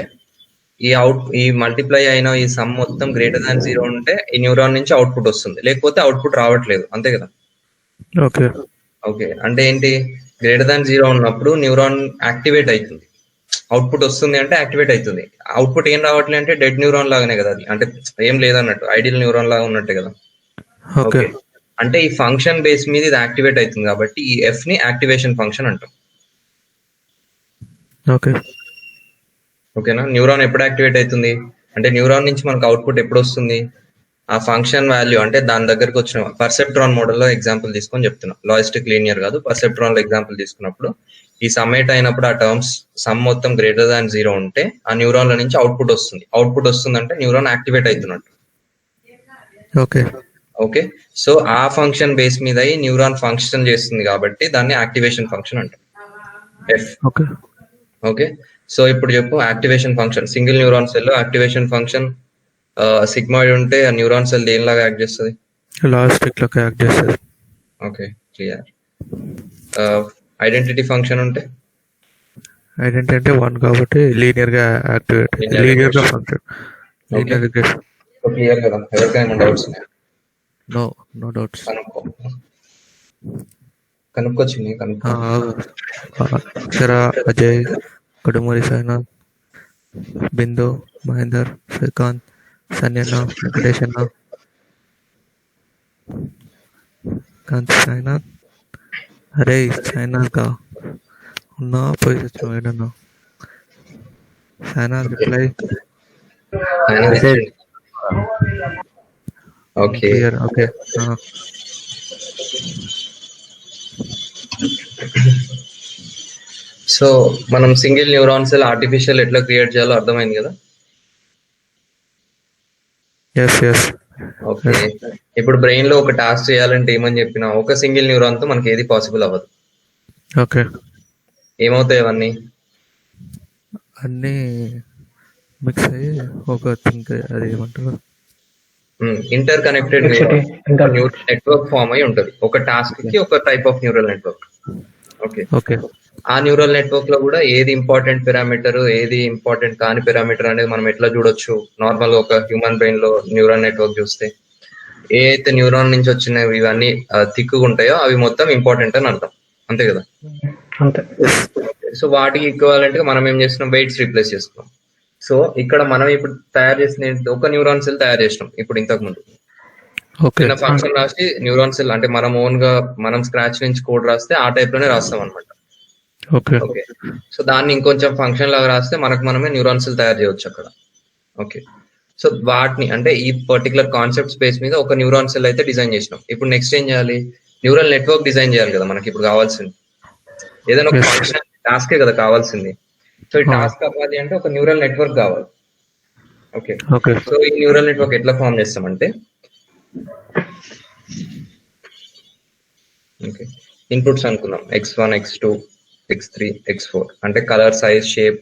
ఈ మల్టిప్లై అయిన ఈ సమ్ మొత్తం గ్రేటర్ దాన్ 0 ఉంటే ఈ న్యూరాన్ నుంచి అవుట్పుట్ వస్తుంది, లేకపోతే అవుట్పుట్ రావట్లేదు, అంతే కదా. ఓకే ఓకే, అంటే ఏంటి, గ్రేటర్ దాన్ 0 ఉన్నప్పుడు న్యూరాన్ యాక్టివేట్ అవుతుంది, అవుట్పుట్ వస్తుంది అంటే యాక్టివేట్ అవుతుంది. అవుట్పుట్ ఏం రావట్లేదు అంటే డెడ్ న్యూరాన్ లాగానే కదా అది, అంటే ఏం లేదన్నట్టు, ఐడియల్ న్యూరాన్ లాగా ఉన్నట్టే కదా. ఓకే ఓకే, అంటే ఈ ఫంక్షన్ బేస్ మీద ఇది యాక్టివేట్ అవుతుంది కాబట్టి ఈ ఎఫ్ ని యాక్టివేషన్ ఫంక్షన్ అంటాం. ఓకే ఓకేనా, న్యూరాన్ ఎప్పుడు యాక్టివేట్ అవుతుంది అంటే న్యూరాన్ నుంచి మనకు అవుట్పుట్ ఎప్పుడు వస్తుంది, ఆ ఫంక్షన్ వాల్యూ అంటే దాని దగ్గరకు వచ్చిన పర్సెప్ట్రాన్ మోడల్లో ఎగ్జాంపుల్ తీసుకొని చెప్తున్నా, లాజిస్టిక్ లీనియర్ కాదు, పర్సెప్ట్రాన్ లో ఎగ్జాంపుల్ తీసుకున్నప్పుడు ఈ సమ్మేట్ అయినప్పుడు ఆ టర్మ్స్ సమ్ మొత్తం గ్రేటర్ దాన్ 0 ఉంటే ఆ న్యూరాన్ల నుంచి అవుట్పుట్ వస్తుంది, అవుట్పుట్ వస్తుందంటే న్యూరాన్ యాక్టివేట్ అవుతున్నట్టు. ఓకే ఓకే, సో ఆ ఫంక్షన్ బేస్ మీద ఈ న్యూరాన్ ఫంక్షన్ చేస్తుంది కాబట్టి దాన్ని యాక్టివేషన్ ఫంక్షన్ అంటాం, ఎఫ్. ఓకే ఓకే, సో ఇప్పుడు చెప్పు activation function, single neuron cell activation function sigmoid ఉంటే ఆ న్యూరాన్ సెల్ దేనిలాగా యాక్ట్ చేస్తుంది. లాజిస్టిక్ లో యాక్ట్ చేస్తుంది. Okay clear. ఐడెంటిటీ ఫంక్షన్ ఉంటే ఐడెంటిటీ అంటే 1 కాబట్టి లీనియర్ గా యాక్టివేట్, Linear లీనియర్ గా regression. Function, okay, linear regression. Clear కదా, ఎవరికైనా డౌట్స్ ఉన్నాయా? No doubts. కనుక్కొచ్చింది కనుక్కో. అక్షర, అజయ్, కడుమూరి సాయినాథ్, బిందు, మహేందర్, శ్రీకాంత్, సన్యన్న, వెంకటేశన్న, కాంత్, సాయినాథ్. అరే సాయినాథ్ గా ఉన్నా పోయి తెచ్చాం ఏడన్నా. Sainath reply okay, clear. Okay so మనం సింగిల్ న్యూరాన్ సెల్ ఆర్టిఫిషియల్ ఎట్లా క్రియేట్ చేయాలో అర్థమైంది కదా. ఎస్. ఓకే, ఇప్పుడు బ్రెయిన్ లో ఒక టాస్క్ చేయాలంటే ఏమని చెప్పినా ఒక సింగిల్ న్యూరాన్ తో మనకి ఏది పాసిబుల్ అవ్వదు. ఓకే, ఏమవుతాయి అవన్నీ, అన్నీ మిక్స్ అయ్యి ఒక థింక్, అది ఏమంటారు, interconnected neural network form అయి ఉంటుంది. ఒక టాస్క్ కి ఒక type of neural network. Okay, okay ఆ న్యూరల్ నెట్వర్క్ లో కూడా ఏది ఇంపార్టెంట్ పారామీటర్, ఏది ఇంపార్టెంట్ కాని పారామీటర్ అనేది మనం ఎట్లా చూడొచ్చు. నార్మల్ గా ఒక హ్యూమన్ బ్రెయిన్ లో న్యూరల్ నెట్వర్క్ చూస్తే ఏ అయితే న్యూరాన్ నుంచి వచ్చినవి ఇవన్నీ థిక్గా ఉంటాయో అవి మొత్తం ఇంపార్టెంట్ అని అర్థం, అంతే కదా. అంతే. సో వాటికి ఈక్వాలెంట్ గా మనం ఏం చేస్తున్నాం, వెయిట్స్ రీప్లేస్ చేస్తున్నాం. సో ఇక్కడ మనం ఇప్పుడు తయారు చేసిన ఒక న్యూరాన్ సెల్ తయారు చేసినాం ఇప్పుడు ఇంతకు ముందు. ఓకే చిన్న ఫంక్షన్ రాసి న్యూరాన్ సెల్ అంటే మనం ఓన్ గా మనం స్క్రాచ్ నుంచి కోడ్ రాస్తే ఆ టైప్ లోనే రాస్తాం అనమాట. ఓకే ఓకే, సో దాన్ని ఇంకొంచెం ఫంక్షన్ లాగా రాస్తే మనకు మనమే న్యూరాన్ సెల్ తయారు చేయవచ్చు అక్కడ. ఓకే, సో వాటిని అంటే ఈ పర్టికులర్ కాన్సెప్ట్ స్పేస్ మీద ఒక న్యూరాన్ సెల్ అయితే డిజైన్ చేసినాం. ఇప్పుడు నెక్స్ట్ ఏం చేయాలి, న్యూరల్ నెట్వర్క్ డిజైన్ చేయాలి కదా మనకి ఇప్పుడు కావాల్సింది. ఏదైనా ఒక ఫంక్షన్ టాస్కే కదా కావాల్సింది. సో ఈ టాస్క్ అవ్వాలి అంటే ఒక న్యూరల్ నెట్వర్క్ కావాలి. ఓకే, సో ఈ న్యూరల్ నెట్వర్క్ ఎట్లా ఫామ్ చేస్తామంటే, ఓకే ఇన్పుట్స్ అనుకున్నాం x1 x2 x3 x4 అంటే colour, size, shape,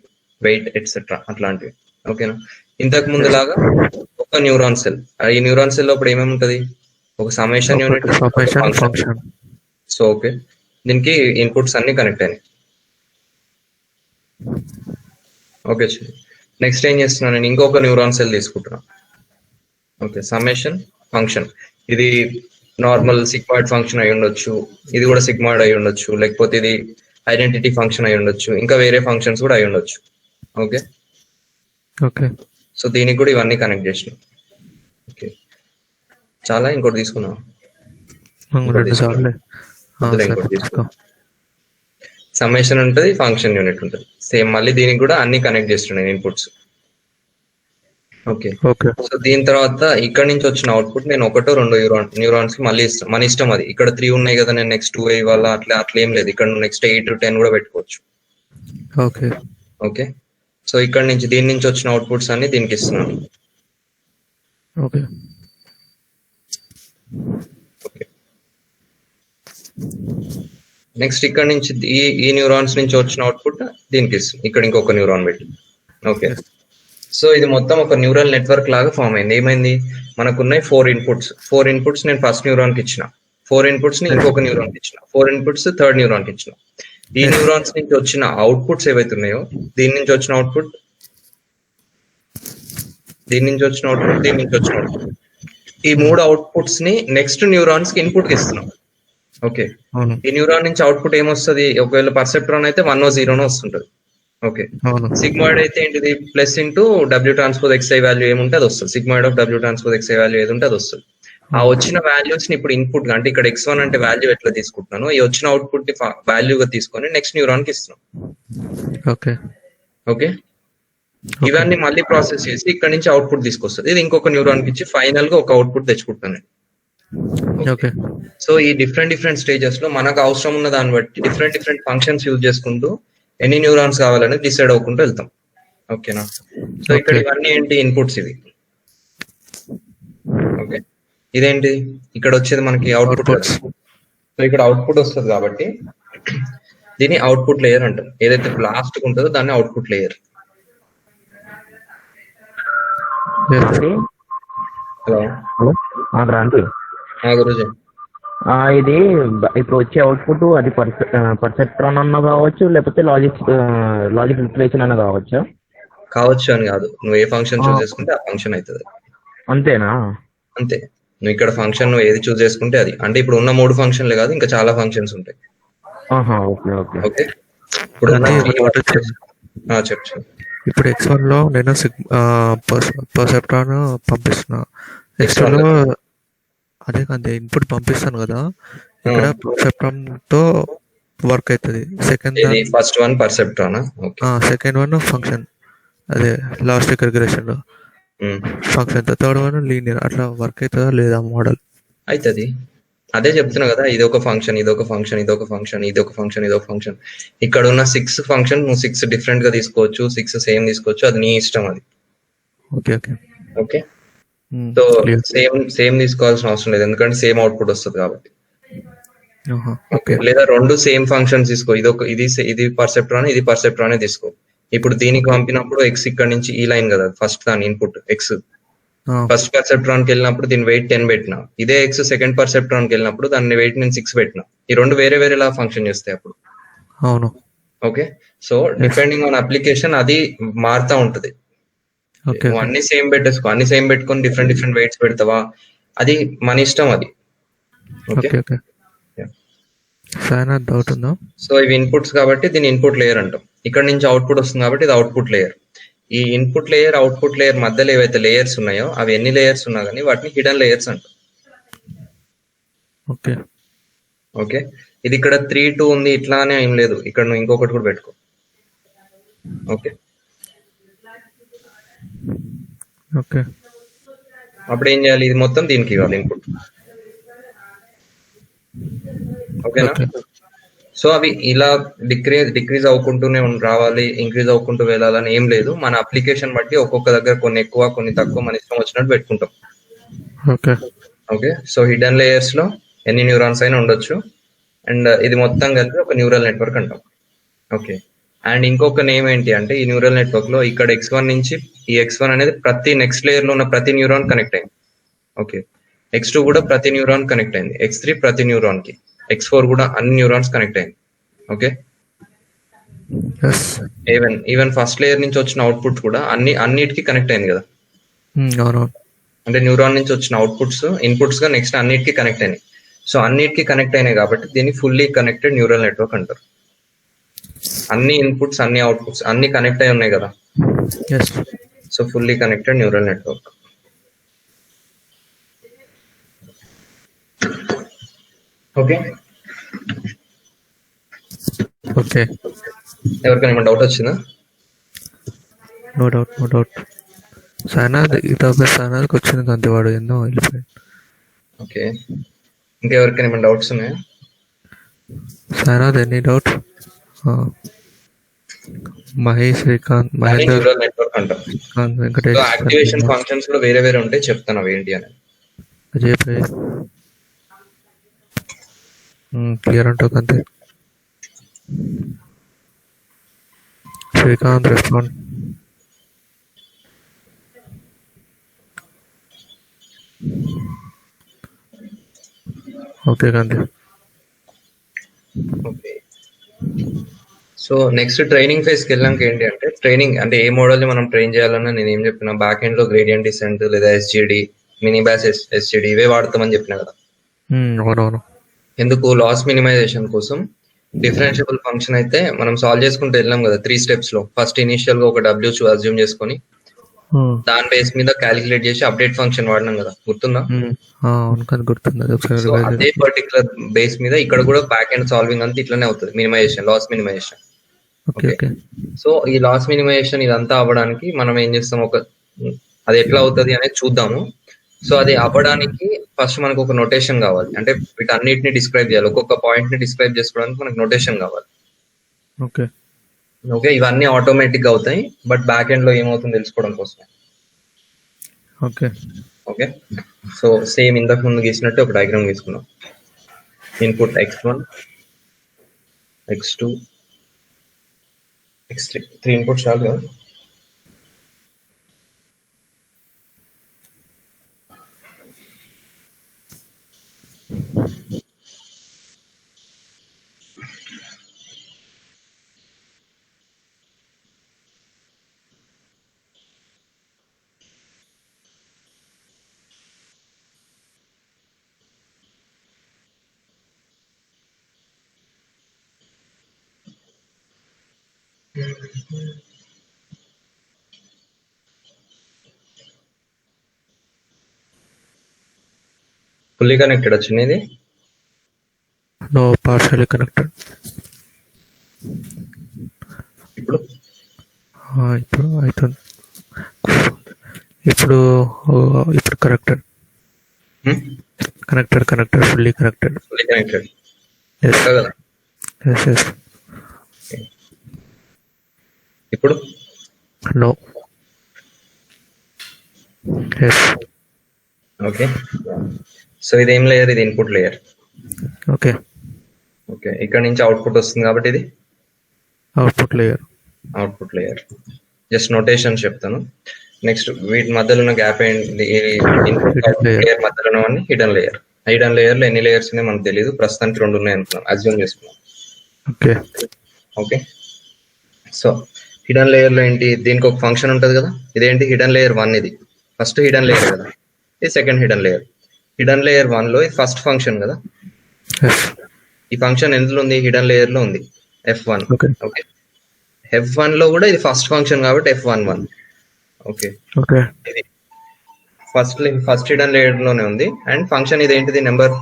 weight etcetera అట్లాంటివి. ఓకేనా, ఇంతకు ముందు లాగా ఒక న్యూరాన్ సెల్, ఈ న్యూరాన్ సెల్ లో ఇప్పుడు ఏమేమి ఉంటది, ఒక summation unit, function. So okay, దీనికి ఇన్పుట్స్ అన్ని కనెక్ట్ అయినాయి. ఓకే, నెక్స్ట్ ఏం చేస్తున్నాను, నేను ఇంకొక న్యూరాన్ సెల్ తీసుకుంటున్నాను. ఓకే, సమ్మేషన్ ఫంక్షన్, ఇది నార్మల్ సిగ్మాయిడ్ ఫంక్షన్ అయి ఉండొచ్చు, ఇది కూడా సిగ్మాయిడ్ అయి ఉండొచ్చు, లేకపోతే ఇది ఐడెంటిటీ ఫంక్షన్ అయి ఉండొచ్చు, ఇంకా వేరే ఫంక్షన్స్ కూడా అయి ఉండొచ్చు. ఓకే ఓకే, సో దీనికి కూడా ఇవన్నీ కనెక్ట్ చేసినాం. ఓకే, చాలా ఇంకోటి తీసుకున్నాం, ఇంకోటి తీసుకున్నాం. సమ్మేషన్ ఉంటుంది, ఫంక్షన్ యూనిట్ ఉంటుంది, సేమ్ మళ్ళీ దీనికి కూడా అన్ని కనెక్ట్ చేస్తున్నాయి ఇన్పుట్స్. ఓకే, సో దీని తర్వాత ఇక్కడ నుంచి వచ్చిన అవుట్పుట్ నేను ఒకటో రెండో న్యూరాన్స్ కి మళ్ళీ ఇస్తాం, మన ఇష్టం అది. ఇక్కడ 3 ఉన్నాయి కదా, నేను నెక్స్ట్ 2 ఇవ్వాలా, అట్లా ఏం లేదు. ఇక్కడ నెక్స్ట్ 8 10 కూడా పెట్టుకోవచ్చు. ఓకే ఓకే, సో ఇక్కడ నుంచి దీని నుంచి వచ్చిన అవుట్పుట్స్ అన్ని దీనికి ఇస్తున్నాను. ఓకే ఓకే, నెక్స్ట్ ఇక్కడ నుంచి ఈ న్యూరాన్స్ నుంచి వచ్చిన అవుట్పుట్ దీనికి ఇస్తుంది, ఇక్కడ ఇంకొక న్యూరాన్ పెట్టి. ఓకే, సో ఇది మొత్తం ఒక న్యూరల్ నెట్వర్క్ లాగా ఫామ్ అయింది. ఏమైంది, మనకున్నాయి 4 ఇన్పుట్స్ నేను ఫస్ట్ న్యూరాన్ కి ఇచ్చిన, 4 ఇన్పుట్స్ ని ఇంకొక న్యూరాన్ కి ఇచ్చిన, 4 ఇన్పుట్స్ థర్డ్ న్యూరాన్ కి ఇచ్చిన. ఈ న్యూరాన్స్ నుంచి వచ్చిన అవుట్పుట్స్ ఏవైతే ఉన్నాయో, దీని నుంచి వచ్చిన అవుట్పుట్ దీని నుంచి వచ్చిన అవుట్పుట్, దీని నుంచి వచ్చిన అవుట్పుట్. ఈ 3 అవుట్పుట్స్ ని నెక్స్ట్ న్యూరాన్స్ కి ఇన్పుట్ కి ఇస్తున్నాం. ఓకే, అవును ఈ న్యూరాన్ నుంచి అవుట్పుట్ ఏమొస్తుంది? ఒకవేళ పర్సెప్ట్రాన్ అయితే 1 0 వస్తుంటది. ఓకే, అవును సిగ్మాయిడ్ అయితే ఏంటిది? Plus into W transpose xi value ఏముంటే అది వస్తుంది. సిగ్మాయిడ్ ఆఫ్ డబ్ల్యూ ట్రాన్స్పోజ్ ఎక్స్ఐ వాల్యూ ఏది ఉంటే అది వస్తుంది. ఆ వచ్చిన వాల్యూస్ ని ఇప్పుడు ఇన్పుట్ గా, అంటే ఇక్కడ x1 అంటే వాల్యూ ఎట్లా తీసుకుంటున్నాను, ఈ వచ్చిన అవుట్పుట్ ని వాల్యూగా తీసుకొని నెక్స్ట్ న్యూరాన్ కి ఇస్తున్నాం. ఓకే ఓకే, ఇవన్నీ మళ్ళీ ప్రాసెస్ చేసి ఇక్కడ నుంచి అవుట్పుట్ తీసుకొస్తుంది. ఇది ఇంకొక న్యూరాన్ కి ఇచ్చి ఫైనల్ గా ఒక అవుట్పుట్ తెచ్చుకుంటాను. ఓకే సో ఈ డిఫరెంట్ స్టేజెస్ లో మనకు అవసరం ఉన్న దాన్ని బట్టి డిఫరెంట్ ఫంక్షన్స్ యూజ్ చేసుకుంటూ ఎన్ని న్యూరాన్స్ కావాలని డిసైడ్ అవ్వకుంటూ వెళ్తాం. ఓకేనా? సో ఇక్కడ ఇవన్నీ ఏంటి? ఇన్పుట్స్ ఇవి. ఓకే, ఇదేంటి? ఇక్కడ వచ్చేది మనకి అవుట్పుట్. సో ఇక్కడ అవుట్పుట్ వస్తుంది కాబట్టి దీన్ని అవుట్పుట్ లేయర్ అంటాం. ఏదైతే లాస్ట్ ఉంటుందో దాన్ని అవుట్పుట్ లేయర్. హలో క్రాంతి, గురుజీ, ఇది ఇప్పుడు వచ్చే అవుట్పుట్ అది పర్సెప్ట్రాన్ అన్న కావచ్చు, లేకపోతే లాజిక్ రిప్లేషన్ అన్న కావచ్చు అని కాదు, నువ్వు ఏ ఫంక్షన్ చూస్ చేసుకుంటే ఆ ఫంక్షన్ అవుతుంది. అంతేనా? అంతే, నువ్వు ఇక్కడ ఫంక్షన్ నువ్వు ఏది చూస్ చేసుకుంటే అది. అంటే ఇప్పుడు ఉన్న 3 ఫంక్షన్లే కాదు, ఇంకా చాలా ఫంక్షన్స్ ఉంటాయి. ఓకే, ఇప్పుడు చెప్పు. ఇప్పుడు x1 లో నేను పర్సెప్ట్రాన్ పంపిస్తున్నా, x2 లో అదే కంటే ఇన్పుట్ పంపిస్తాను కదా, ఇక్కడ పర్సెప్ట్రాన్ తో వర్క్ అవుతుంది. First one perceptron, second one function, అదే లాజిక్ రిగ్రెషన్ లో ఫంక్షన్, థర్డ్ వన్ లీనియర్. అట్లా వర్క్ అవుతుందా లేదా మోడల్? అవుతుంది. అదే చెప్తున్నా కదా, ఇది ఒక ఫంక్షన్, ఇదొక ఫంక్షన్, ఇదొక ఫంక్షన్, ఇదొక ఫంక్షన్, ఇదొక ఫంక్షన్. ఇక్కడ ఉన్న 6 ఫంక్షన్ నువ్వు 6 డిఫరెంట్ గా తీసుకోవచ్చు, 6 సేమ్ తీసుకోవచ్చు, అది నీ ఇష్టం. అది okay okay okay. So same తీసుకోవాల్సిన అవసరం లేదు, ఎందుకంటే సేమ్ అవుట్పుట్ వస్తుంది కాబట్టి. లేదా 2 సేమ్ ఫంక్షన్స్ తీసుకో, ఇది పర్సెప్ట్రాన్, ఇది పర్సెప్ట్రానే తీసుకో. ఇప్పుడు దీనికి పంపినప్పుడు ఎక్స్ ఇక్కడ నుంచి ఈ లైన్ కదా, ఫస్ట్ దాని ఇన్పుట్ ఎక్స్. ఫస్ట్ పర్సెప్ట్రాన్ కి వెళ్ళినప్పుడు దీని వెయిట్ 10 పెట్టినా, ఇదే ఎక్స్ సెకండ్ పర్సెప్ట్రాన్ కి వెళ్ళినప్పుడు దాని వెయిట్ నేను 6 పెట్టినా. ఈ 2 వేరేలా ఫంక్షన్ చేస్తాయి అప్పుడు. అవును. Okay, so depending on application అది మారుతా ఉంటది. నువ్వు అన్ని సేమ్ పెట్టేసుకో, అన్ని సేమ్ పెట్టుకొని డిఫరెంట్ వెయిట్స్ పెడతావా, అది మన ఇష్టం. అది ఓకే. డౌట్ ఉందా? సో ఇవి ఇన్పుట్స్ కాబట్టి దీని ఇన్పుట్ లేయర్ అంటాం. ఇక్కడ నుంచి అవుట్పుట్ వస్తుంది కాబట్టి ఇది అవుట్పుట్ లేయర్. ఈ ఇన్పుట్ లేయర్, అవుట్పుట్ లేయర్ మధ్యలో ఏవైతే లేయర్స్ ఉన్నాయో అవి ఎన్ని లేయర్స్ ఉన్నా కానీ వాటిని హిడెన్ లేయర్స్ అంటాం. ఓకే ఓకే, ఇది ఇక్కడ 3 2 ఉంది, ఇట్లానే ఏం లేదు, ఇక్కడ నువ్వు ఇంకొకటి కూడా పెట్టుకో. ఓకే ఓకే, అప్పుడు ఏం చేయాలి? ఇది మొత్తం దీనికి ఇవ్వాలి ఇన్పుట్. ఓకేనా? సో అవి ఇలా డిక్రీజ్ అవ్వకుంటూనే రావాలి, ఇంక్రీజ్ అవ్వకుంటూ వెళ్ళాలని ఏం లేదు. మన అప్లికేషన్ బట్టి ఒక్కొక్క దగ్గర కొన్ని ఎక్కువ, కొన్ని తక్కువ, మన ఇష్టం వచ్చినట్టు పెట్టుకుంటాం. ఓకే, సో హిడెన్ లేయర్స్ లో ఎన్ని న్యూరాన్స్ అయినా ఉండొచ్చు. అండ్ ఇది మొత్తం కలిపి ఒక న్యూరల్ నెట్వర్క్ అంటాం. ఓకే, అండ్ ఇంకొక నేమ్ ఏంటి అంటే, ఈ న్యూరల్ నెట్వర్క్ లో ఇక్కడ x1 నుంచి ఈ x1 అనేది ప్రతి నెక్స్ట్ లేయర్ లో ఉన్న ప్రతి న్యూరాన్ కనెక్ట్ అయింది. ఓకే, x2 కూడా ప్రతి న్యూరాన్ కనెక్ట్ అయింది, x3 ప్రతి న్యూరాన్ కి, x4 కూడా అన్ని న్యూరాన్స్ కనెక్ట్ అయింది. ఓకే, ఈవెన్ ఫస్ట్ లేయర్ నుంచి వచ్చిన అవుట్పుట్ కూడా అన్నిటికీ కనెక్ట్ అయింది కదా. అంటే న్యూరాన్ నుంచి వచ్చిన అవుట్పుట్స్ ఇన్పుట్స్ గా నెక్స్ట్ అన్నిటికీ కనెక్ట్ అయినాయి. సో అన్నిటికీ కనెక్ట్ అయినాయి కాబట్టి దీన్ని ఫుల్లీ కనెక్టెడ్ న్యూరల్ నెట్వర్క్ అంటారు. అన్ని ఇన్పుట్స్, అన్ని అవుట్పుట్స్ అన్ని కనెక్ట్ అయి ఉన్నాయి కదా. So fully connected neural network. Okay okay, ఎవరికైనా ఏమైనా డౌట్ వచ్చిందా? No doubt. సానాకి వచ్చింది అంతే, వాడు ఎన్నో వెళ్ళిపోయాడు. ఓకే, ఇంకెవరికైనా ఏమైనా డౌట్స్ ఉన్నాయా? Sanath any doubt? Mahesh, Srikanth, Mahender, neural network అంటాం. వెంకటేష్. యాక్టివేషన్ ఫంక్షన్స్ కూడా వేరే ఉంటాయి, చెప్తాను అవి ఏంటి అని. క్లియర్ అంటావు అంతే. శ్రీకాంత్ రెస్పాండ్. ఓకే కాంతి. ఓకే, సో నెక్స్ట్ ట్రైనింగ్ ఫేజ్కి వెళ్ళాక ఏంటి అంటే ట్రైనింగ్ అంటే ఏ మోడల్ని మనం ట్రైన్ చేయాలన్నా నేను ఏం చెప్పిన బ్యాక్ ఎండ్ లో గ్రేడియంట్ డిసెంట్ లేదా ఎస్జిడి మినీ బ్యాస్ ఎస్జిడి ఇవే వాడతామని చెప్పిన కదా. అవునవును. ఎందుకు లాస్ మినిమైజేషన్ కోసం. డిఫరెన్షియబుల్ ఫంక్షన్ అయితే మనం సాల్వ్ చేసుకుంటూ వెళ్ళాం కదా 3 steps లో. ఫస్ట్ ఇనిషియల్ గా ఒక డబ్ల్యూ అజ్యూమ్ చేసుకొని దాని బేస్ మీద క్యాలిక్యులేట్ చేసి అప్డేట్ ఫంక్షన్ వాడినాం కదా, గుర్తుందా? అవును కానీ గుర్తుంది, అది ఒకసారి సో అదే పర్టికులర్ బేస్ మీద ఇక్కడ కూడా బ్యాక్ ఎండ్ సాల్వింగ్ అంతా ఇట్లానే అవుతుంది, minimization, loss minimization. Okay okay. So ఈ లాస్ మినిమైజేషన్ ఇదంతా అవ్వడానికి మనం ఏం చేస్తాం, అది ఎట్లా అవుతుంది అనేది చూద్దాము. సో అది అవ్వడానికి ఫస్ట్ మనకు ఒక నొటేషన్ కావాలి, అంటే వీటన్నిటిని డిస్క్రైబ్ చేయాలి, ఒక్కొక్క పాయింట్ ని డిస్క్రైబ్ చేసుకోవడానికి మనకు నొటేషన్ కావాలి. ఓకే ఓకే, ఇవన్నీ ఆటోమేటిక్ గా అవుతాయి, బట్ బ్యాక్ ఎండ్ లో ఏమవుతుందో తెలుసుకోవడం కోసం. ఓకే ఓకే, సో సేమ్ ఇంతకు ముందు గీసినట్టు ఒక diagram గీసుకున్నాం. Input x1 x2 x3 3 inputs చాలు కదా. ఫుల్లీ కనెక్టెడ్ వచ్చింది ఇది. No partially connected. ఇప్పుడు ఇప్పుడు అవుతుంది. ఇప్పుడు ఇప్పుడు connected connected connected fully connected. Fully connected కదా. Yes yes. ఇప్పుడు నో. ఎస్. ఓకే, సో ఇది ఏం లేయర్, ఇది ఇన్పుట్ లేయర్. ఓకే ఓకే, ఇక్కడ నుంచి అవుట్పుట్ వస్తుంది కాబట్టి ఇది output layer. Output layer. Just notation చెప్తాను. నెక్స్ట్ వీటి మధ్యలో ఉన్న గ్యాప్ ఏంటి, ఇన్పుట్ లేయర్ మధ్యలో ఉన్నవన్నీ హిడెన్ లేయర్. హిడెన్ లేయర్ లో ఎన్ని లేయర్స్ ఉన్నాయో మనకు తెలియదు, ప్రస్తుతానికి 2 ఉన్నాయి అనుకున్నాం, అజ్యూమ్ చేసుకున్నాం. Okay okay, so hidden layer లో ఏంటి, దీనికి ఒక ఫంక్షన్ ఉంటది కదా. ఇదేంటి, హిడెన్ లేయర్ 1. ఇది ఫస్ట్ హిడెన్ లేయర్ కదా, ఇది second hidden layer. Hidden layer 1 లో ఇది ఫస్ట్ ఫంక్షన్ కదా. ఈ ఫంక్షన్ ఎందులో ఉంది, హిడెన్ లేయర్ లో ఉంది, f1. ఓకే, f1 లో కూడా ఇది ఫస్ట్ ఫంక్షన్ కాబట్టి f11. ఓకే ఓకే, ఇది ఫస్ట్ హిడెన్ లేయర్ లోనే ఉంది. అండ్ ఫంక్షన్ ఇది ఏంటిది, number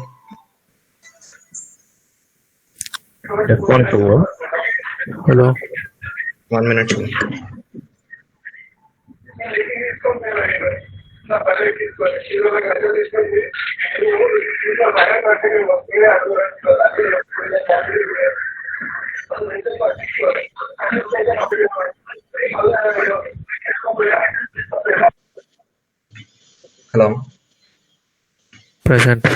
F12. Hello 1 minute. Hello, present.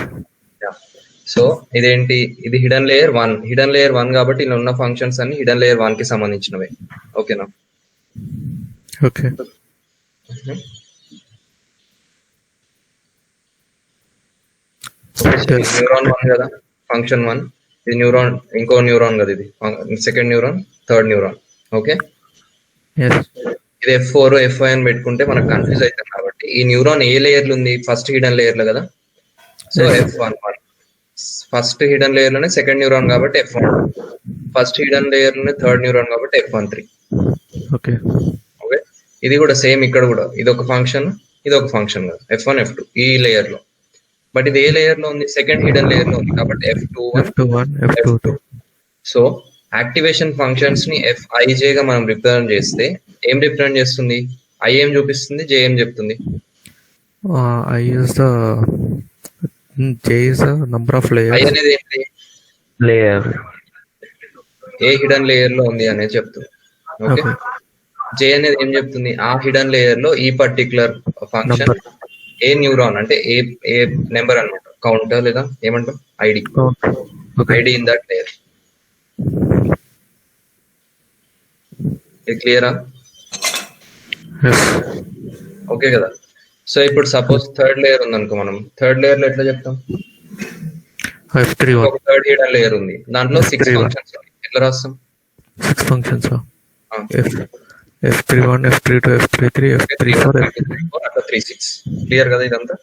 So ఇదేంటి, ఇది హిడెన్ లేయర్ 1. హిడెన్ లేయర్ 1 కాబట్టి ఇలా ఉన్న ఫంక్షన్స్ అన్ని హిడెన్ లేయర్ 1 కి సంబంధించినవే. ఓకేనా? ఓకే న్యూరాన్ 1 కదా, ఫంక్షన్ 1. ఇది న్యూరాన్, ఇంకో న్యూరాన్ కదా, ఇది second neuron, third neuron. Okay, ఇది F4 F5 అని పెట్టుకుంటే మనకు కన్ఫ్యూజ్ అవుతాం కాబట్టి ఈ న్యూరాన్ ఏ లేయర్ లో ఉంది, ఫస్ట్ హిడెన్ లేయర్ లో కదా. So F11 first hidden layer లోనే సెకండ్ న్యూరాన్ కాబట్టి F1, ఫస్ట్ హిడెన్ లేయర్ లోనే థర్డ్ న్యూరాన్ కాబట్టి F13. ఓకే ఓకే, ఇది కూడా సేమ్, ఇక్కడ కూడా ఇది ఒక ఫంక్షన్, ఇది ఒక ఫంక్షన్ కదా, F1 F2 ఈ లేయర్ లో. బట్ ఇది ఏ లేయర్ లో ఉంది, సెకండ్ హిడెన్ లేయర్ లో ఉంది కాబట్టి F21 F22. So activation functions ని Fij గా మనం రిప్రజెంట్ చేస్తే ఏం రిప్రజెంట్ చేస్తుంది, I ఏం చూపిస్తుంది, J ఏం చెప్తుంది. I is the J is the number of layers. I అనేది ఏంటి, లేయర్ ఏ హిడెన్ లేయర్ లో ఉంది అనేది చెప్తుంది. ఓకే, J అనేది ఏం చెప్తుంది, ఆ హిడెన్ లేయర్ లో ఈ పర్టికులర్ ఫంక్షన్ ఏ న్యూరాన్ అంటే ఏ నెంబర్ అన్నమాట, కౌంటర్ లేదా ఏమంటాం, ID, ID in that layer. ఇది క్లియరా? ఓకే కదా. సో ఇప్పుడు సపోజ్ థర్డ్ లేయర్ ఉంది అనుకో, మనం థర్డ్ లేయర్ లో ఎట్లా చెప్తాం, F31 ఒక థర్డ్ హిడెన్ లేయర్ ఉంది, దాంట్లో 6 ఫంక్షన్స్ ఉన్నాయి, ఎట్లా రాస్తాం, 6 functions F31, F32, F33, F34, అట్లా 36. క్లియర్ కదా ఇదంతా?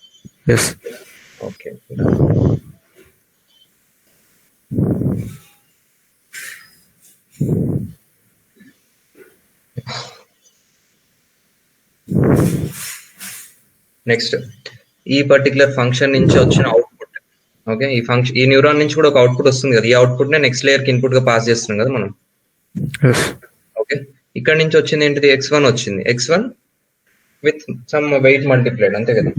ఎస్. ఓకే. నెక్స్ట్ ఈ పర్టికులర్ ఫంక్షన్ నుంచి వచ్చిన అవుట్పుట్. ఓకే, ఈ న్యూరాన్ నుంచి కూడా ఒక అవుట్పుట్ వస్తుంది కదా, ఈ అవుట్పుట్ నే నెక్స్ట్ లేయర్ కి ఇన్పుట్ గా పాస్ చేస్తున్నాం కదా మనం. ఓకే, ఇక్కడ నుంచి వచ్చింది ఏంటిది? x1 వచ్చింది. x1 with some weight multiplied, అంతే కదా?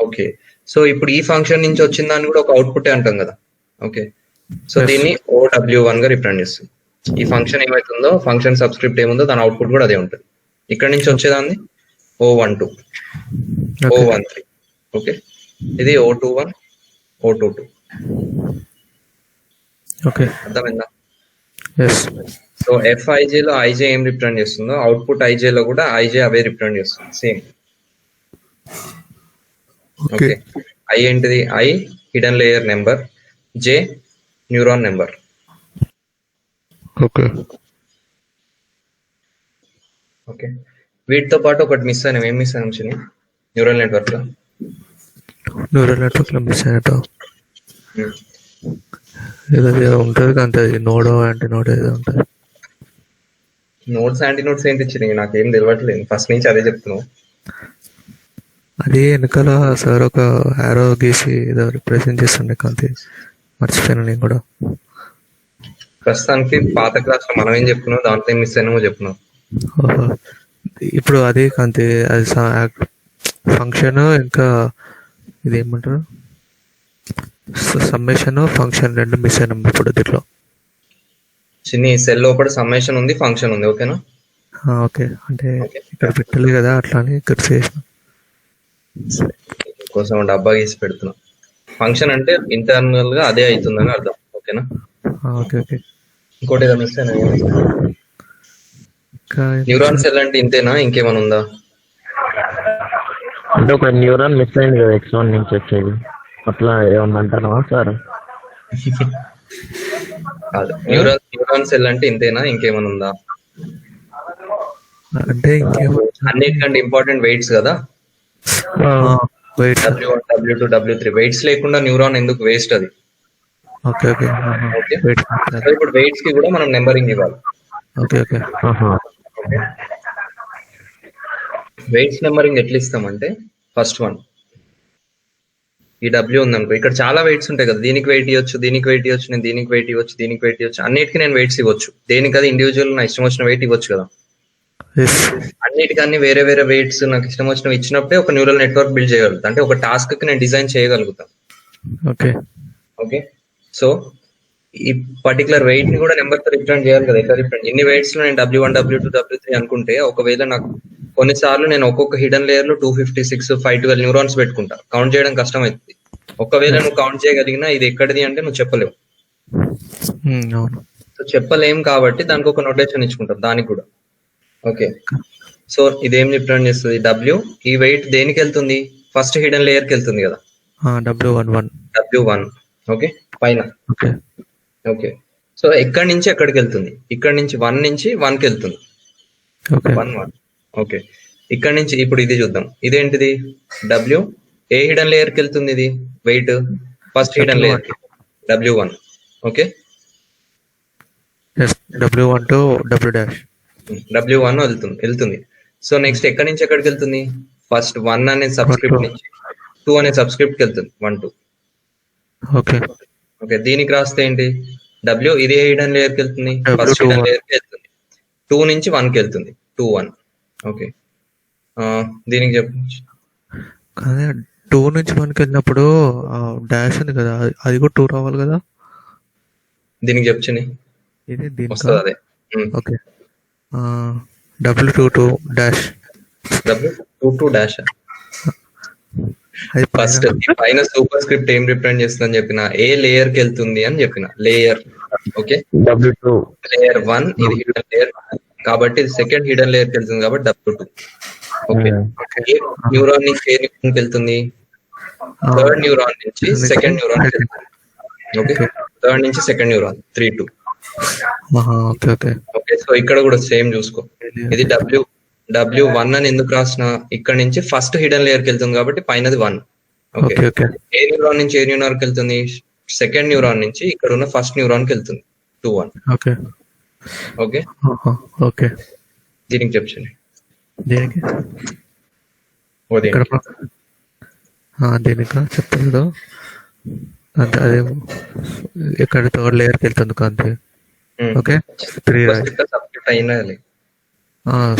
ఓకే, సో ఇప్పుడు ఈ ఫంక్షన్ నుంచి వచ్చిన దాన్ని కూడా ఒక అవుట్పుట్ అంటాం కదా. ఓకే, సో దీన్ని OW1 గా రిప్రజెంట్ చేస్తుంది. ఈ ఫంక్షన్ ఏమైతుందో, ఫంక్షన్ సబ్స్క్రిప్ట్ ఏముందో దాని అవుట్పుట్ కూడా అదే ఉంటుంది. ఇక్కడ నుంచి వచ్చేదాన్ని O12, O13. ఓకే, ఇది O21, O22. ఓకే, అర్థమైందా? ఎస్. సో FIJ లో IJ ఏం రిప్రజెంట్ చేస్తుందో, అవుట్పుట్ IJ లో కూడా IJ అవే రిప్రజెంట్ చేస్తుంది, సేమ్. ఓకే, I ఏంటిది? I hidden layer number, J neuron number. Okay, okay, వీటితో పాటు ఒకటి మిస్ అయినా. ఏం మిస్ అయినా చిన్న న్యూరల్ నెట్వర్క్ లో? న్యూరల్ నెట్వర్క్ లో మిస్ అయినట్టు ఏదో ఉంటుంది అంతే, నోడో యాంటీనోడ్ ఏదో ఉంటుంది. నోట్స్ యాంటీనోడ్స్ ఏంటి ఇచ్చింది? నాకేం తెలియట్లేదు, ఫస్ట్ నుంచి అదే చెప్తున్నావు. అది వెనకాల సార్ ఒక ఆరో గీసి ఏదో రిప్రజెంట్ చేస్తుండే, కాంతి మర్చిపోయాను నేను కూడా. ప్రస్తుతానికి పాత క్లాస్ లో మనం ఏం చెప్పుకున్నాం, దాంట్లో ఏం మిస్ అయినా చెప్పుకున్నాం. ఇప్పుడు అదే కాంతి, అది ఫంక్షన్ ఇంకా ఇది ఏమంటారు, సమ్మేషన్ ఫంక్షన్ రెండు మిస్ అయినాం ఇప్పుడు దీంట్లో. చిన్ని సెల్ లోపల సమ్మేషన్ ఉంది, ఫంక్షన్ ఉంది. ఓకేనా? ఓకే, అంటే ఇక్కడ పెట్టలే కదా, అట్లా అని ఇక్కడ చేసిన కోసం డబ్బా గీసి పెడుతున్నా. ఫంక్షన్ అంటే ఇంటర్నల్ గా అదే అవుతుందని అర్థం. ఓకేనా? ఓకే. ఓకే, ఇంకోటి ఏదో మిస్ అయినా. న్యూరాన్ సెల్ అంటే ఇంతేనా, ఇంకేమైనా ఉందా? అంటే ఒక న్యూరాన్ మిస్ అయింది కదా x1 నుంచి వచ్చేది, అట్లా ఏమన్నా అంటారా సార్? కాదు, న్యూరాన్ సెల్ అంటే ఇంతేనా, ఇంకేమైనా ఉందా అంటే అన్నిటికంటే ఇంపార్టెంట్ వెయిట్స్ కదా. W1, W2, W3 వెయిట్స్ లేకుండా న్యూరాన్ ఎందుకు వేస్ట్ అది. ఓకే. ఓకే, ఇప్పుడు వెయిట్స్ కి కూడా మనం నెంబరింగ్ ఇవ్వాలి. ఓకే. ఓకే, వెయిట్స్ నెంబరింగ్ ఎట్లా ఇస్తామంటే, ఫస్ట్ వన్ ఈ W ఉందనుకో, ఇక్కడ చాలా వెయిట్స్ ఉంటాయి కదా, దీనికి వెయిట్ ఇవ్వచ్చు, దీనికి వెయిట్ ఇవ్వచ్చు, నేను దీనికి వెయిట్ ఇవ్వచ్చు, దీనికి వెయిట్ ఇవ్వచ్చు, అన్నిటికీ నేను వెయిట్స్ ఇవ్వచ్చు. దేనికి అది ఇండివిజువల్ నా ఇష్టం వచ్చిన వెయిట్ ఇవ్వచ్చు కదా. అన్నిటికన్నీ వేరే వేరే వెయిట్స్ నాకు ఇష్టం వచ్చినవి ఇచ్చినప్పుడే ఒక న్యూరల్ నెట్వర్క్ బిల్డ్ చేయగలుగుతా, అంటే ఒక టాస్క్ కి నేను డిజైన్ చేయగలుగుతాను. ఓకే. ఓకే, సో ఈ పర్టికులర్ వెయిట్ ని కూడా నెంబర్ తో రిప్రజెంట్ చేయాలి కదా. ఎట్లా రిప్రజెంట్? ఇన్ని వెయిట్స్ లో నేను W1, W2, W3 అనుకుంటే, ఒకవేళ నాకు కొన్నిసార్లు నేను ఒక్కొక్క హిడెన్ లేయర్ లో 256, 512 న్యూరాన్స్ పెట్టుకుంటా, కౌంట్ చేయడం కష్టం అవుతుంది. ఒకవేళ నువ్వు కౌంట్ చేయగలిగినా ఇది ఎక్కడిది అంటే నువ్వు చెప్పలేవు. సో చెప్పలేం కాబట్టి దానికి ఒక నోటేషన్ ఇచ్చుకుంటాం దానికి కూడా. ఓకే, సో ఇదేం రిప్రజెంట్ చేస్తుంది? W ఈ వెయిట్ దేనికి వెళ్తుంది? ఫస్ట్ హిడెన్ లేయర్ కి వెళ్తుంది కదా, W1. ఓకే, పైన. ఓకే, సో ఎక్కడి నుంచి ఎక్కడికి వెళ్తుంది? ఇక్కడ నుంచి 1 నుంచి 1 కి వెళ్తుంది. 1. ఓకే, ఇక్కడ నుంచి ఇప్పుడు ఇది చూద్దాం. ఇదేంటిది? W ఏ హిడెన్ లేయర్ కి వెళ్తుంది? ఇది వెయిట్ ఫస్ట్ హిడెన్ లేయర్ కి, W1. Okay, W1 to W1 వెళ్తుంది. సో నెక్స్ట్ ఎక్కడి నుంచి ఎక్కడికి వెళ్తుంది? ఫస్ట్ 1 అనే సబ్స్క్రిప్ట్ నుంచి 2 అనే సబ్స్క్రిప్ట్ కి వెళ్తుంది. 1, 2. ఓకే. ఓకే, దీనికి రాస్తే ఏంటి? W ఇది ఏ హిడెన్ లేయర్ కి వెళ్తుంది? ఫస్ట్ హిడెన్ లేయర్ కి వెళ్తుంది. 2 నుంచి 1 కి వెళ్తుంది. 2, 1. ఓకే, దీనికి చెప్పు. 2 నుంచి 1కి వెళ్ళినప్పుడు డాష్ ఉంది కదా, అది కూడా 2 రావాలి కదా. దీనికి చెప్పు. ఇది వస్తుంది అదే. Okay, W22 dash. W22 dash first పైన సూపర్ స్క్రిప్ట్ ఏం రిప్రజెంట్ చేస్తుందని చెప్పిన, ఏ లేయర్ కి వెళ్తుంది అని చెప్పిన, లేయర్. ఓకే, W2 లేయర్ 1 ఇది హిడెన్ లేయర్ కాబట్టి ఇది సెకండ్ హిడెన్ లేయర్ కి వెళ్తుంది కాబట్టి W2. ఓకే, న్యూరాన్ నుంచి ఏ న్యూరాన్ కి వెళ్తుంది? థర్డ్ న్యూరాన్ నుంచి సెకండ్ న్యూరాన్ కి వెళ్తుంది. ఓకే, థర్డ్ నుంచి second neuron 3, 2. Okay okay. Okay, so ఇక్కడ కూడా సేమ్ చూసుకో. ఇది W1 అని ఎందుకు రాసిన, ఇక్కడ నుంచి ఫస్ట్ హిడెన్ లేయర్కి వెళ్తుంది కాబట్టి పైనది 1. ఓకే, ఓకే ఓకే ఏ న్యూరాన్ నుంచి ఏ న్యూరాన్కి వెళ్తుంది, సెకండ్ న్యూరాన్ నుంచి ఇక్కడ ఉన్న ఫస్ట్ న్యూరాన్కి వెళ్తుంది 2 1. Okay okay, okay. దీనికి చెప్పండి. దీనికి ఓకే, ఇక్కడ దీనికి చెప్తాడు అంతే. అదేమో ఇక్కడ థర్డ్ లేయర్కి వెళ్తుంది కాంతి. ఓకే 3 సబ్స్క్రిప్ట్ అయినది.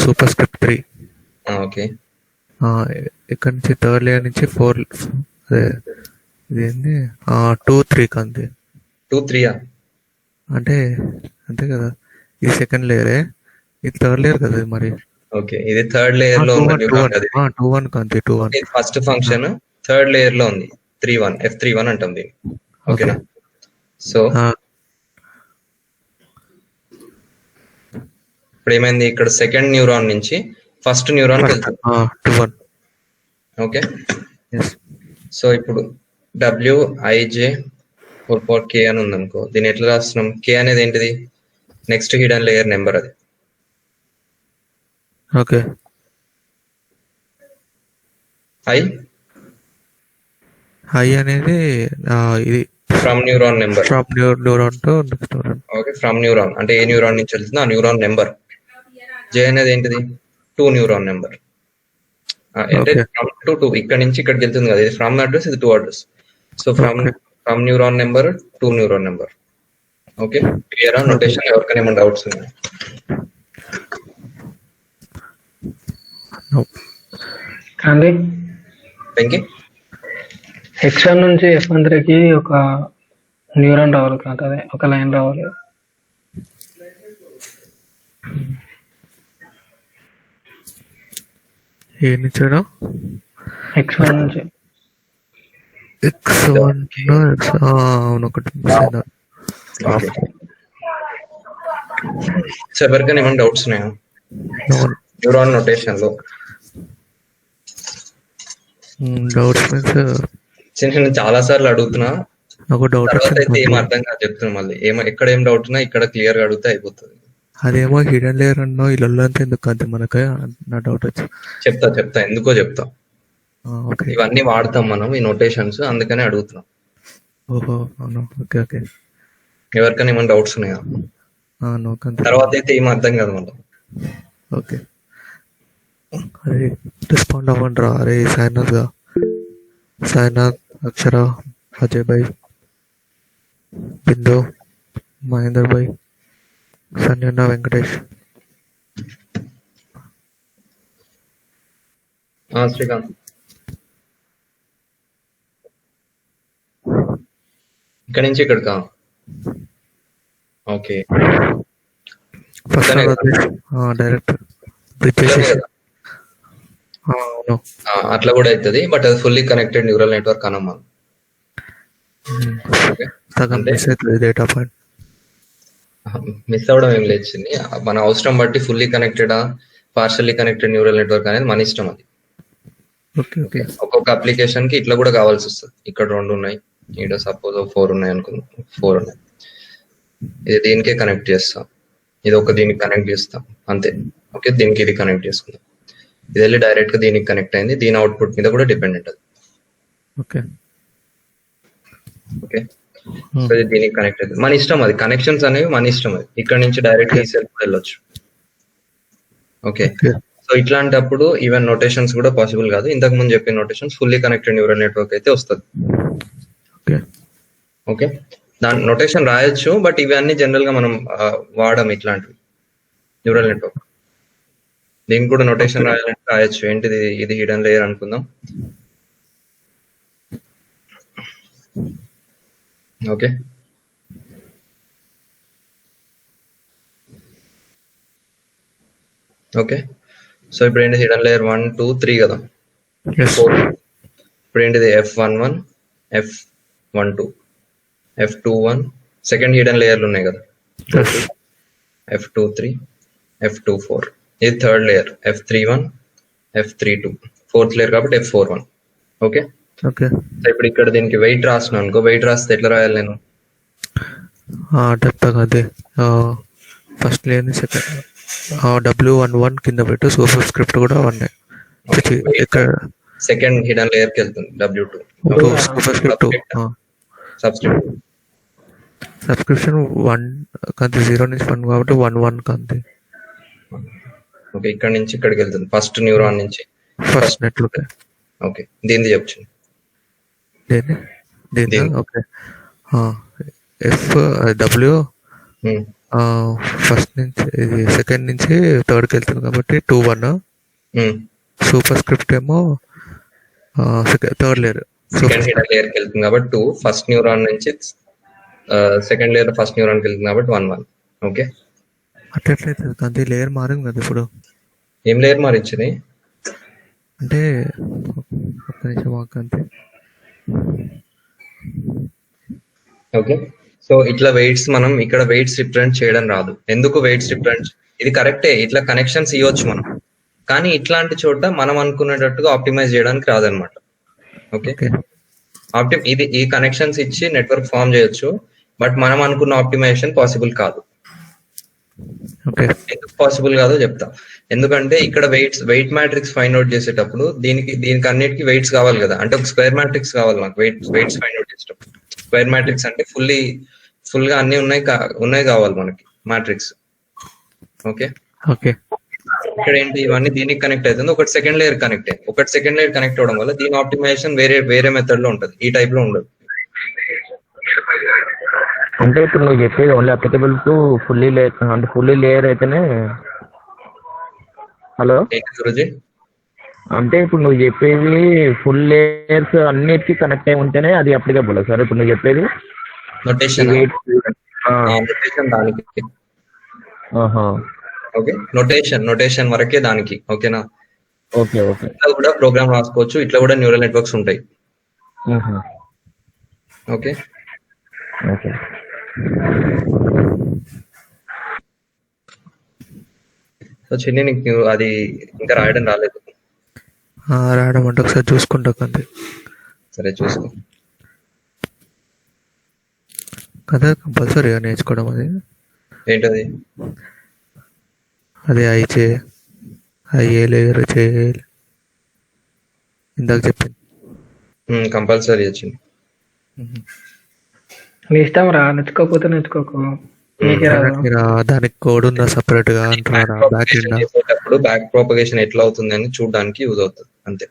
Super script 3. ఓకే, ఇక్కడ నుంచి థర్డ్ లేయర్ నుంచి 4 అదే ఇదేంటి 2 3 కాంతి. 2 3 అంటే అంతే కదా, ఇది సెకండ్ లేయరే, ఇది థర్డ్ లేయర్ కదా ఇది మరి. ఓకే, ఇది థర్డ్ లేయర్ లో ఉంది. 2-1 కాంతి 2-1. ఇది ఫస్ట్ ఫంక్షన్ థర్డ్ లేయర్ లో ఉంది 3-1 F31 అంటాం దీన్ని. ఓకేనా, సో ఇప్పుడు ఏమైంది, ఇక్కడ సెకండ్ న్యూరాన్ నుంచి ఫస్ట్ న్యూరాన్ వెళ్తుంది 2-1. ఓకే, సో ఇప్పుడు WIJ4K అని ఉంది అనుకో, దీన్ని ఎట్లా రాస్తున్నాం, K అనేది ఏంటిది, నెక్స్ట్ హిడెన్ లేయర్ నెంబర్ అది. ఓకే, ఐ అనేది ఇది from neuron number. From neuron to next neuron. Okay, from neuron అంటే ఏ న్యూరాన్ నుంచి వెళ్తుంది ఆ న్యూరాన్ నెంబర్. J అనేది ఏంటిది, 2 న్యూరాన్ నెంబర్. అంటే ఫ్రమ్ టు 2 ఇక్కడ నుంచి ఇక్కడికి వెళ్తుంది కదా, ఇది ఫ్రమ్ అడ్రస్, ఇది 2 address. So from neuron number 2 neuron number. Okay, clear ఆ నోటేషన్? ఎవరికైనా ఏమైనా డౌట్స్ ఉన్నాయి? కానీ వెంకీ, X1 నుంచి F1 కి ఒక న్యూరాన్ రావాలి కాదు, అదే ఒక లైన్ రావాలి. ఏ నుంచాడు, X1 నుంచి X1 అవును ఒకటి మిస్ అయిందా? సో ఎవరికైనా ఏమైనా డౌట్స్ ఉన్నాయా న్యూరాన్ నోటేషన్ లో? డౌట్స్ మీన్స్ నేను చాలా సార్లు అడుగుతున్నా, నాకు డౌట్ తర్వాత అయితే ఏం అర్థం కాదు చెప్తున్నా. మళ్ళీ ఎక్కడ ఏం డౌట్ ఉన్నా ఇక్కడ క్లియర్ గా అడిగితే అయిపోతుంది. అదేమో హిడెన్ లేయర్ అన్నో ఇళ్ళల్లో అంతా ఎందుకు అంతే మనకి నా డౌట్ వచ్చి. చెప్తా ఎందుకో చెప్తా. ఓకే, ఇవన్నీ వాడతాం మనం ఈ నోటేషన్స్, అందుకనే అడుగుతున్నాం. ఓహో అవును, ఓకే ఓకే. ఎవరికైనా ఏమైనా డౌట్స్ ఉన్నాయా? నోకంత తర్వాత అయితే ఏం అర్థం కాదు మనం. ఓకే, అరే రెస్పాండ్ అవ్వండి రా. అరే సాయినాథ్, అక్షర, అజయ్ భాయ్, బిందు, మహేందర్ భాయ్, సంజన, వెంకటేష్. శ్రీకాంత్, ఇక్కడ నుంచి ఇక్కడికా? ఓకే, ఫస్ట్ డైరెక్ట్ అవును, అట్లా కూడా అవుతుంది. బట్ అది ఫుల్లీ కనెక్టెడ్ న్యూరల్ నెట్వర్క్ అనమా. సగం మిస్ అవుతుంది డేటా పాయింట్. మిస్ అవ్వడం ఏం లేదు, మన అవసరం బట్టి ఫుల్లీ కనెక్టెడా పార్షల్లీ కనెక్టెడ్ న్యూరల్ నెట్వర్క్ అనేది మన ఇష్టం. అది ఓకే ఓకే. ఒక్కొక్క అప్లికేషన్ కి ఇట్లా కూడా కావాల్సి వస్తుంది. ఇక్కడ 2 ఉన్నాయి, ఇక్కడ సపోజ్ 4 ఉన్నాయి అనుకుందాం. 4 ఉన్నాయి, ఇది దీనికే కనెక్ట్ చేస్తాం, ఇది ఒక దీనికి కనెక్ట్ చేస్తాం అంతే. ఓకే, దీనికి ఇది కనెక్ట్ చేసుకుందాం. ఇది వెళ్ళి డైరెక్ట్ గా దీనికి కనెక్ట్ అయింది, దీని అవుట్పుట్ మీద కూడా డిపెండెంట్ అది. ఓకే ఓకే, సో ఇది దీనికి కనెక్ట్ అవుతుంది, మన ఇష్టం. అది కనెక్షన్స్ అనేవి మన ఇష్టం. అది ఇక్కడ నుంచి డైరెక్ట్ ఈ సెల్ వెళ్ళొచ్చు. ఓకే, సో ఇట్లాంటప్పుడు ఈవెన్ నోటేషన్స్ కూడా పాసిబుల్ కాదు. ఇంతకు ముందు చెప్పిన notations fully connected neural network అయితే వస్తుంది. ఓకే, దాని నోటేషన్ రాయొచ్చు, బట్ ఇవన్నీ జనరల్ గా మనం వాడడం ఇట్లాంటివి న్యూరల్ నెట్వర్క్. దీనికి కూడా నోటేషన్ రాయాలంటే రాయొచ్చు. ఏంటిది, ఇది హిడెన్ లేయర్ అనుకుందాం. ఓకే, ఓకే, సో ఇప్పుడు ఏంటి, హిడెన్ లేయర్ 1 2 3 కదా, 4. ఇప్పుడు ఏంటిది, F11 F12 F21 second hidden లేయర్లు ఉన్నాయి కదా, F23 F24. ఇది third layer F31 F32. Fourth layer కాబట్టి F41. Okay okay. ఇప్పుడు ఇక్కడ దీనికి వెయిట్ రాసిన అనుకో, వెయిట్ రాస్తే ఎట్లా రాయాలి నేను? చెప్తాను అదే. ఫస్ట్ లేని సెకండ్ W11 కింద పెట్టు, సూపర్ స్క్రిప్ట్ కూడా 1. ఇక్కడ సెకండ్ హిడెన్ లేయర్ కి వెళ్తుంది W2. Super script subscript subscription 1 కంతే, 0 నుంచి 1 కాబట్టి 11 కంతే. ఓకే, ఇక్కడ నుంచి ఇక్కడికి వెళ్తుంది ఫస్ట్ న్యూరాన్ నుంచి. ఫస్ట్ నెట్వర్క్ ఓకే, దీనిది చెప్పు. దీని ఓకే. W ఫస్ట్ నుంచి ఇది సెకండ్ నుంచి థర్డ్కి వెళ్తుంది కాబట్టి 2-1. సూపర్ స్క్రిప్ట్ ఏమో third layer, second hidden layer కి వెళ్తుంది కాబట్టి 2. ఫస్ట్ న్యూరాన్ నుంచి సెకండ్ లేయర్ ఫస్ట్ న్యూరాన్ కి వెళ్తుంది కాబట్టి 1-1. ఓకే, అట్లయితే అంతే. లేయర్ మారింది కదా ఇప్పుడు. ఏం లేయర్ మారించింది అంటే ఒక్క నిమిషం వాక్ అంతే. ఓకే, సో ఇట్లా వెయిట్స్ మనం ఇక్కడ వెయిట్స్ రిప్రజెంట్ చేయడం రాదు. ఎందుకు వెయిట్స్ రిప్రజెంట్? ఇది కరెక్టే, ఇట్లా కనెక్షన్స్ ఇవ్వచ్చు మనం, కానీ ఇట్లాంటి చోట మనం అనుకునేటట్టుగా ఆప్టిమైజ్ చేయడానికి రాదనమాట. ఓకే, ఇది ఈ కనెక్షన్స్ ఇచ్చి నెట్వర్క్ ఫామ్ చేయొచ్చు, బట్ మనం అనుకున్న ఆప్టిమైజేషన్ పాసిబుల్ కాదు. ఎందుకు పాసిబుల్ కాదో చెప్తా. ఎందుకంటే ఇక్కడ వెయిట్ మ్యాట్రిక్స్ ఫైండ్ అవుట్ చేసేటప్పుడు దీనికి అన్నిటికీ వెయిట్స్ కావాలి కదా, అంటే ఒక స్క్వేర్ మ్యాట్రిక్స్ కావాలి నాకు వెయిట్స్ ఫైండ్ అవుట్ చేసేటప్పుడు. స్క్వేర్ మ్యాట్రిక్స్ అంటే ఫుల్ గా అన్ని ఉన్నాయి కావాలి మనకి మ్యాట్రిక్స్. ఓకే, ఇక్కడ ఏంటి, ఇవన్నీ దీనికి కనెక్ట్ అవుతుంది, ఒకటి సెకండ్ లేయర్ కనెక్ట్ అయ్యింది. ఒకటి సెకండ్ లేయర్ కనెక్ట్ అవడం వల్ల దీని ఆప్టిమైజేషన్ వేరే మెథడ్ లో ఉంటుంది, ఈ టైప్ లో ఉండదు. అంటే ఇప్పుడు నువ్వు చెప్పేది only applicable to fully layer, అంటే ఫుల్లీ లేయర్ అయితేనే. హలో గురుజీ, అంటే ఇప్పుడు నువ్వు చెప్పేది ఫుల్ లేయర్స్ అన్నిటికీ కనెక్ట్ అయి ఉంటేనే అది అప్లికబుల్ సార్? ఇప్పుడు నువ్వు చెప్పేది నొటేషన్ దానికి. ఓకే, నొటేషన్ వరకే దానికి. ఓకేనా? ఓకే, ఇట్లా కూడా ప్రోగ్రామ్ రాసుకోవచ్చు, ఇట్లా కూడా న్యూరల్ నెట్వర్క్స్ ఉంటాయి. ఓకే, సో చిన్ని నీకు అది ఇంకా రాయడం రాలేదు? రాయడం అంటే ఒకసారి చూసుకుంటా అంతే. సరే, చూసుకో కదా, కంపల్సరీగా నేర్చుకోవడం అది. ఏంటది? అదే ఐఏ లేయర్ ఇందాక చెప్పింది కంపల్సరీ వచ్చింది. నీ ఇష్టం రా, నేర్చుకోకపోతే నేర్చుకోకు, నీకే రాదు. దానికి కోడ్ ఉందా సపరేట్ గా అంటున్నారా? బ్యాక్ ప్రోపగేషన్ ఎట్లా అవుతుంది అని చూడడానికి యూజ్ అవుతుంది అంతే.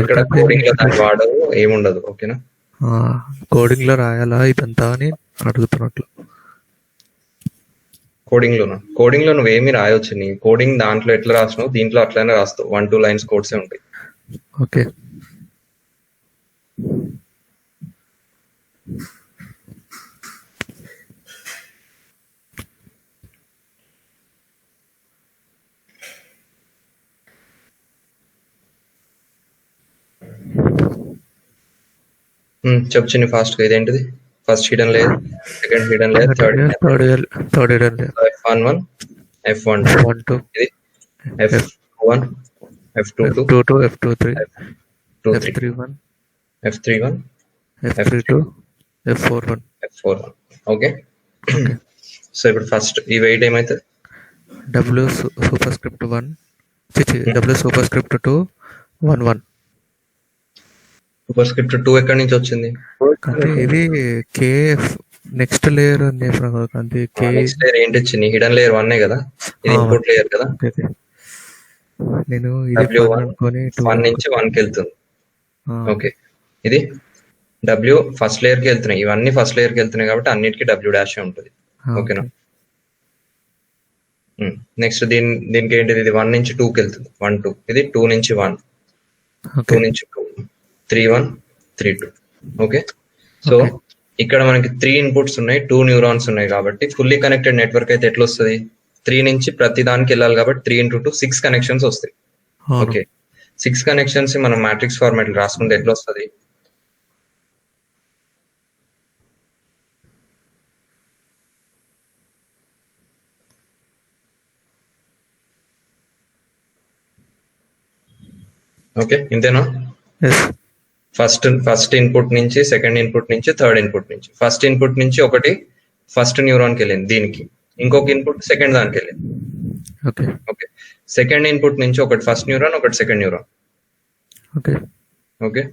ఇక్కడ కోడింగ్ కోడింగ్ లో దాన్ని వాడవు, ఏముండదు. ఓకేనా? కోడింగ్ లో రాయాలా ఇదంతా అని అడుగుతున్నట్లు. కోడింగ్ లో నువ్వేమి రాయొచ్చు, నీ కోడింగ్ దాంట్లో ఎట్లా రాసినావు దీంట్లో అట్లనే రాస్తావు. 1-2 లైన్స్ కోడ్సే ఉంటాయి. ఓకే, చెప్పు చిన్న ఫాస్ట్ గా. ఇదేంటిది? First hidden layer, second hidden layer, third hidden layer. F11, F12, ఇది F1, F22, F22, F23, F31, F32, F41. Okay, so ఇప్పుడు ఫస్ట్ ఈ వెయిట్ ఏమైతుంది? W super script 1, W super script 2, 1-1. Super script 2 ఎక్కడి నుంచి వచ్చింది? అంటే ఇది K నెక్స్ట్ లేయర్ అని అంటే K నెక్స్ట్ లేయర్ ఏంటి వచ్చింది? హిడెన్ లేయర్ 1 కదా, ఇది ఇన్పుట్ లేయర్ కదా. నేను W1 నుంచి 1 కి వెళ్తుంది. ఓకే, ఇది W ఫస్ట్ లేయర్ కి వెళ్తున్నాయి, ఇవన్నీ ఫస్ట్ లేయర్ కి వెళ్తున్నాయి కాబట్టి అన్నిటికీ W' ఉంటుంది. ఓకేనా? నెక్స్ట్ దీనికి ఏంటిది? ఇది 1 నుంచి 2 కి వెళ్తుంది, 1-2. ఇది 2 నుంచి 1, 2 నుంచి 2, 3-1, 3-2. ఓకే, సో ఇక్కడ మనకి 3 ఇన్పుట్స్ ఉన్నాయి, 2 న్యూరాన్స్ ఉన్నాయి కాబట్టి ఫుల్లీ కనెక్టెడ్ నెట్వర్క్ అయితే ఎట్లా వస్తుంది? 3 నుంచి ప్రతి దానికి వెళ్ళాలి కాబట్టి 3 × 2 6 కనెక్షన్స్ వస్తాయి. ఓకే, 6 కనెక్షన్స్ మనం మ్యాట్రిక్స్ ఫార్మాట్ రాసుకుంటే ఎట్లా వస్తుంది? ఓకే, ఇంతేనా? ఫస్ట్ ఇన్పుట్ నుంచి, సెకండ్ ఇన్పుట్ నుంచి, థర్డ్ ఇన్పుట్ నుంచి. ఫస్ట్ ఇన్పుట్ నుంచి ఒకటి ఫస్ట్ న్యూరాన్కి వెళ్ళింది దీనికి, ఇంకొక ఇన్పుట్ సెకండ్ దానికి వెళ్ళింది. ఓకే. ఓకే. సెకండ్ ఇన్పుట్ నుంచి ఒకటి ఫస్ట్ న్యూరాన్, ఒకటి second neuron. Okay. Okay.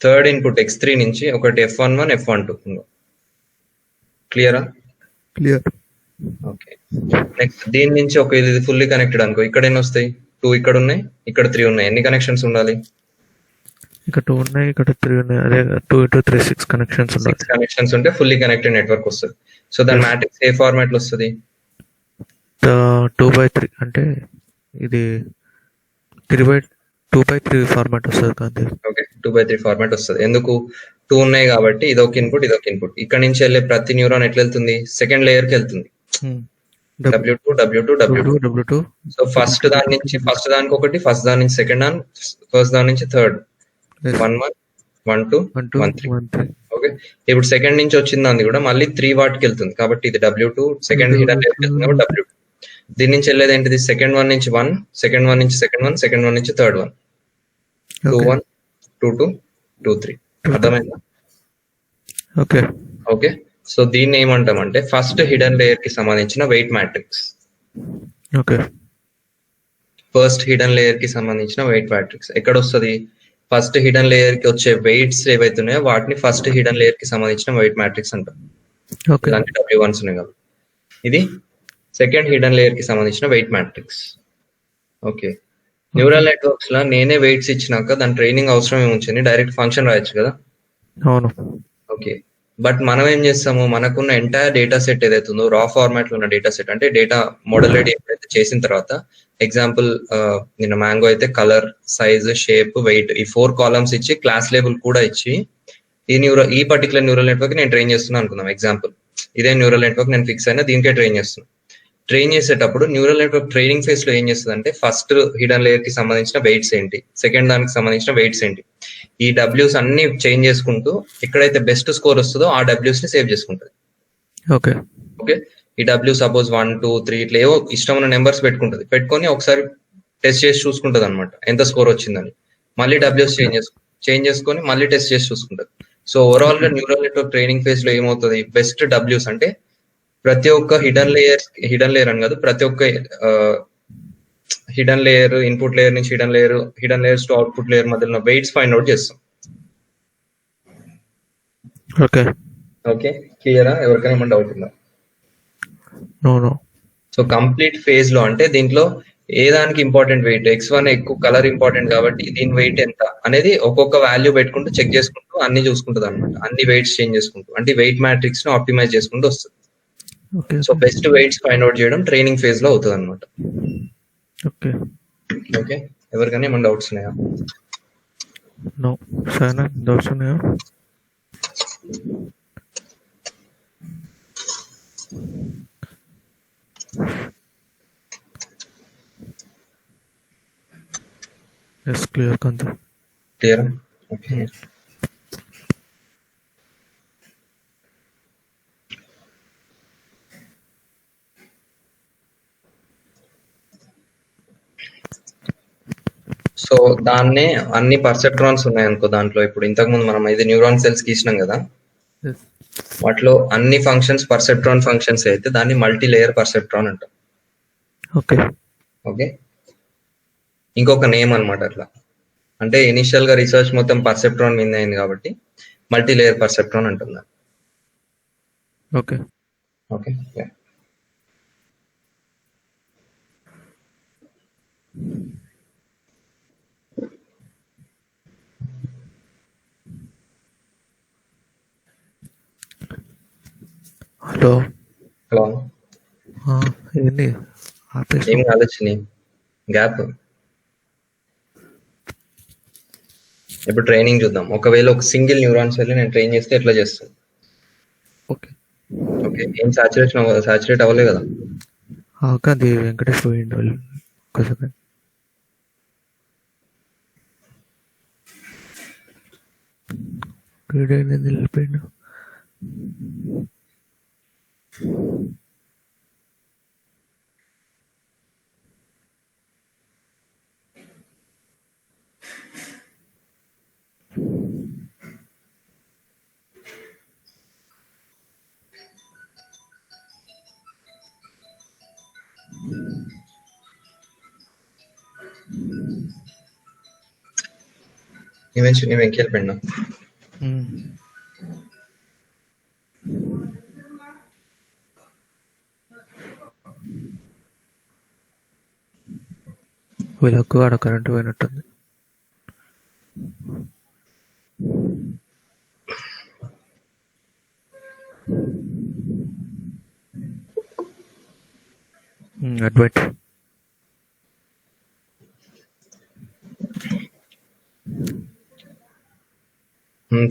Third input X3 నుంచి ఒకటి F11, F12. క్లియరా? క్లియర్. ఓకే. నెక్స్ట్ దీని నుంచి ఒక ఇది ఫుల్లీ కనెక్టెడ్ అనుకో, ఇక్కడ ఎన్ని వస్తాయి? 2 ఇక్కడ ఉన్నాయి, ఇక్కడ 3 ఉన్నాయి. ఎన్ని కనెక్షన్స్ ఉండాలి? ఇక్కడ 2 ఉన్నాయి, ఇక్కడ 3 ఉన్నాయి. అదే 2 into 3 6 కనెక్షన్స్ ఉండాలి. 6 కనెక్షన్స్ ఉంటే ఫుల్లీ కనెక్టెడ్ నెట్వర్క్ వస్తుంది. సో దాని మ్యాట్రిక్స్ ఏ ఫార్మాట్ లో వస్తుంది? 2/3 అంటే ఇది 2/3 ఫార్మాట్ వస్తుంది కాంతి. ఓకే. 2/3 ఫార్మాట్ వస్తుంది. ఎందుకు? 2 ఉన్నాయి కాబట్టి ఇదొక ఇన్పుట్, ఇదొక ఇన్పుట్. ఇక్కడ నుంచి వెళ్ళే ప్రతి న్యూరాన్ ఎట్లా వెళ్తుంది? సెకండ్ లేయర్ కి వెళ్తుంది. W2, W2, W2. So first దానికి ఒకటి, ఫస్ట్ దాని నుంచి సెకండ్ దాని, ఫస్ట్ దాని నుంచి థర్డ్. 1 1 1 2 1 3. ఓకే. ఇప్పుడు సెకండ్ నుంచి వచ్చిన దాన్ని కూడా మళ్ళీ 3 వాటికి వెళ్తుంది కాబట్టి ఇది W2, సెకండ్ హిడెన్ లేయర్ కి వెళ్తుంది కాబట్టి W2. దీని నుంచి వెళ్ళేది ఏంటిది? సెకండ్ వన్ నుంచి 1, సెకండ్ వన్ నుంచి సెకండ్ వన్, సెకండ్ వన్ నుంచి థర్డ్ వన్. 2 1 2 2 2 3. అర్థమైందా? ఓకే. ఓకే. సో దీన్ని ఏమంటామంటే ఫస్ట్ హిడెన్ లేయర్ కి సంబంధించిన weight matrix. Okay. First hidden layer కి సంబంధించిన వెయిట్ మ్యాట్రిక్స్ ఎక్కడ వస్తుంది? ఫస్ట్ హిడెన్ లేయర్ కి వచ్చే వెయిట్స్ ఏవైతే ఉన్నాయో వాటిని ఫస్ట్ హిడెన్ లేయర్ కి సంబంధించిన వెయిట్ మ్యాట్రిక్స్ అంటాం. ఓకే. ఇలాంటి W1s ఉన్నాయి కాబట్టి ఇది సెకండ్ హిడెన్ లేయర్ కి సంబంధించిన weight matrix. Okay. Neural networks లో నేనే వెయిట్స్ ఇచ్చినాక దాని ట్రైనింగ్ అవసరం ఏముంచింది? డైరెక్ట్ ఫంక్షన్ రాయొచ్చు కదా. అవును. ఓకే. బట్ మనం ఏం చేస్తాము, మనకున్న ఎంటైర్ డేటా సెట్ ఏదైతే ఉందో రా ఫార్మాట్ లో ఉన్న డేటా సెట్, అంటే డేటా మోడల్ రెడీ ఎప్పుడైతే చేసిన తర్వాత, ఎగ్జాంపుల్ నిన్న మ్యాంగో అయితే కలర్, సైజ్, షేప్, వెయిట్ ఈ 4 కాలమ్స్ ఇచ్చి క్లాస్ లేబుల్ కూడా ఇచ్చి ఈ పర్టికులర్ న్యూరల్ నెట్వర్క్ నేను ట్రైన్ చేస్తున్నాను అనుకుందాం. ఎగ్జాంపుల్ ఇదే న్యూరల్ నెట్వర్క్ నేను ఫిక్స్ అయినా దీనికే ట్రైన్ చేస్తున్నాను. ట్రైన్ చేసేటప్పుడు న్యూరల్ నెట్వర్క్ ట్రైనింగ్ ఫేజ్ లో ఏం చేస్తుంది అంటే ఫస్ట్ హిడెన్ లేయర్ కి సంబంధించిన వెయిట్స్ ఏంటి, సెకండ్ దానికి సంబంధించిన వెయిట్స్ ఏంటి, ఈ డబ్ల్యూస్ అన్ని చేంజ్ చేసుకుంటూ ఎక్కడైతే బెస్ట్ స్కోర్ వస్తుందో ఆ డబ్ల్యూస్ ని సేవ్ చేసుకుంటుంది. ఓకే. ఓకే. ఈ డబ్ల్యూ సపోజ్ 1 2 3 ఇట్లా ఏవో ఇష్టమైన నెంబర్స్ పెట్టుకుంటుంది. పెట్టుకొని ఒకసారి టెస్ట్ చేసి చూసుకుంటుంది అనమాట ఎంత స్కోర్ వచ్చిందని. మళ్ళీ డబ్ల్యూస్ చేంజ్ చేసుకొని మళ్ళీ టెస్ట్ చేసి చూసుకుంటుంది. సో ఓవరాల్ గా న్యూరల్ నెట్వర్క్ ట్రైనింగ్ ఫేజ్ లో ఏమవుతుంది, బెస్ట్ డబ్ల్యూస్ అంటే ప్రతి ఒక్క హిడెన్ లేయర్ అని కాదు, ప్రతి ఒక్క హిడెన్ లేయర్, ఇన్పుట్ లేయర్ నుంచి hidden layers to output layer మధ్యలో వెయిట్స్ ఫైండ్ అవుట్ చేస్తాం. ఓకే. ఓకే. క్లియరా? ఎవరికైనా ఏమైనా డౌట్ ఉందా? నో. సో కంప్లీట్ ఫేజ్ లో అంటే దీంట్లో ఏ దానికి ఇంపార్టెంట్ వెయిట్, X1 ఎక్కువ కలర్ ఇంపార్టెంట్ కాబట్టి దీని వెయిట్ ఎంత అనేది ఒక్కొక్క వాల్యూ పెట్టుకుంటూ చెక్ చేసుకుంటూ అన్ని చూసుకుంటుంది అనమాట. అన్ని వెయిట్స్ చేంజ్ చేసుకుంటూ అంటే వెయిట్ మ్యాట్రిక్స్ ను ఆప్టిమైజ్ చేసుకుంటూ వస్తుంది. Okay. So best weights find out చేయడం ట్రైనింగ్ ఫేజ్ లో అవుతుంది అనమాట. ఓకే. ఓకే. ఎవరికైనా ఏమైనా డౌట్స్ ఉన్నాయా? నో. సరేనా? డౌట్స్ ఉన్నాయా? ఎస్, క్లియర్ కాంతి. క్లియర్. ఓకే. సో దాన్నే అన్ని పర్సెప్ట్రాన్స్ ఉన్నాయి అనుకో దాంట్లో. ఇప్పుడు ఇంతకుముందు మనం ఇది న్యూరాన్ సెల్స్ గీసినాం కదా, Yes. వాటిలో అన్ని ఫంక్షన్స్ పర్సెప్ట్రాన్ ఫంక్షన్స్ అయితే దాన్ని మల్టీ లేయర్ పర్సెప్ట్రాన్ అంటాం. ఓకే. ఓకే. ఇంకొక నేమ్ అనమాట అట్లా. అంటే ఇనిషియల్ గా రీసెర్చ్ మొత్తం పర్సెప్ట్రాన్ మీద అయింది కాబట్టి మల్టీ లేయర్ పర్సెప్ట్రాన్ అంటున్నా. ఓకే. ఓకే. హలో. హలో. ఏంటి ఆపేసి? ఏం కాదొచ్చింది గ్యాప్. ఇప్పుడు ట్రైనింగ్ చూద్దాం. ఒకవేళ ఒక సింగిల్ న్యూరాన్స్ వెళ్ళి నేను ట్రైన్ చేస్తే ఎట్లా చేస్తాను? ఓకే. ఓకే. ఏం సాచురేట్ అవ్వలే కదా? కాంతి వెంకటేష్ పోయిండు. ఒక్క సెకండ్. వెళ్ళిపోయిండు. నీవు వెంకెళ్ళిపోయినా వీళ్ళకు ఆడ కరెంట్ పోయినట్టుంది. అడ్వైట్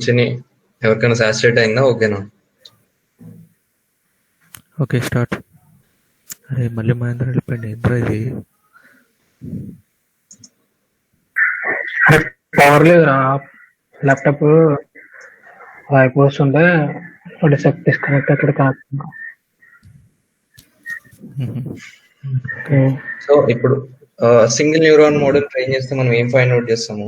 చిన్ని ఎవరికైనా సాచురేట్ అయిందా? ఓకేనా? Okay start. అరే మళ్ళీ మహేంద్ర వెళ్ళిపోయింది. ఏంద్రా ఇది? పవర్ లేదురా, ల్యాప్టాప్ అయిపోతుంటే డిస్కనెక్ట్ అక్కడ కనెక్ట్. సో ఇప్పుడు సింగిల్ న్యూరాన్ మోడల్ ట్రైన్ చేస్తే మనం ఏం ఫైండ్ అవుట్ చేస్తాము?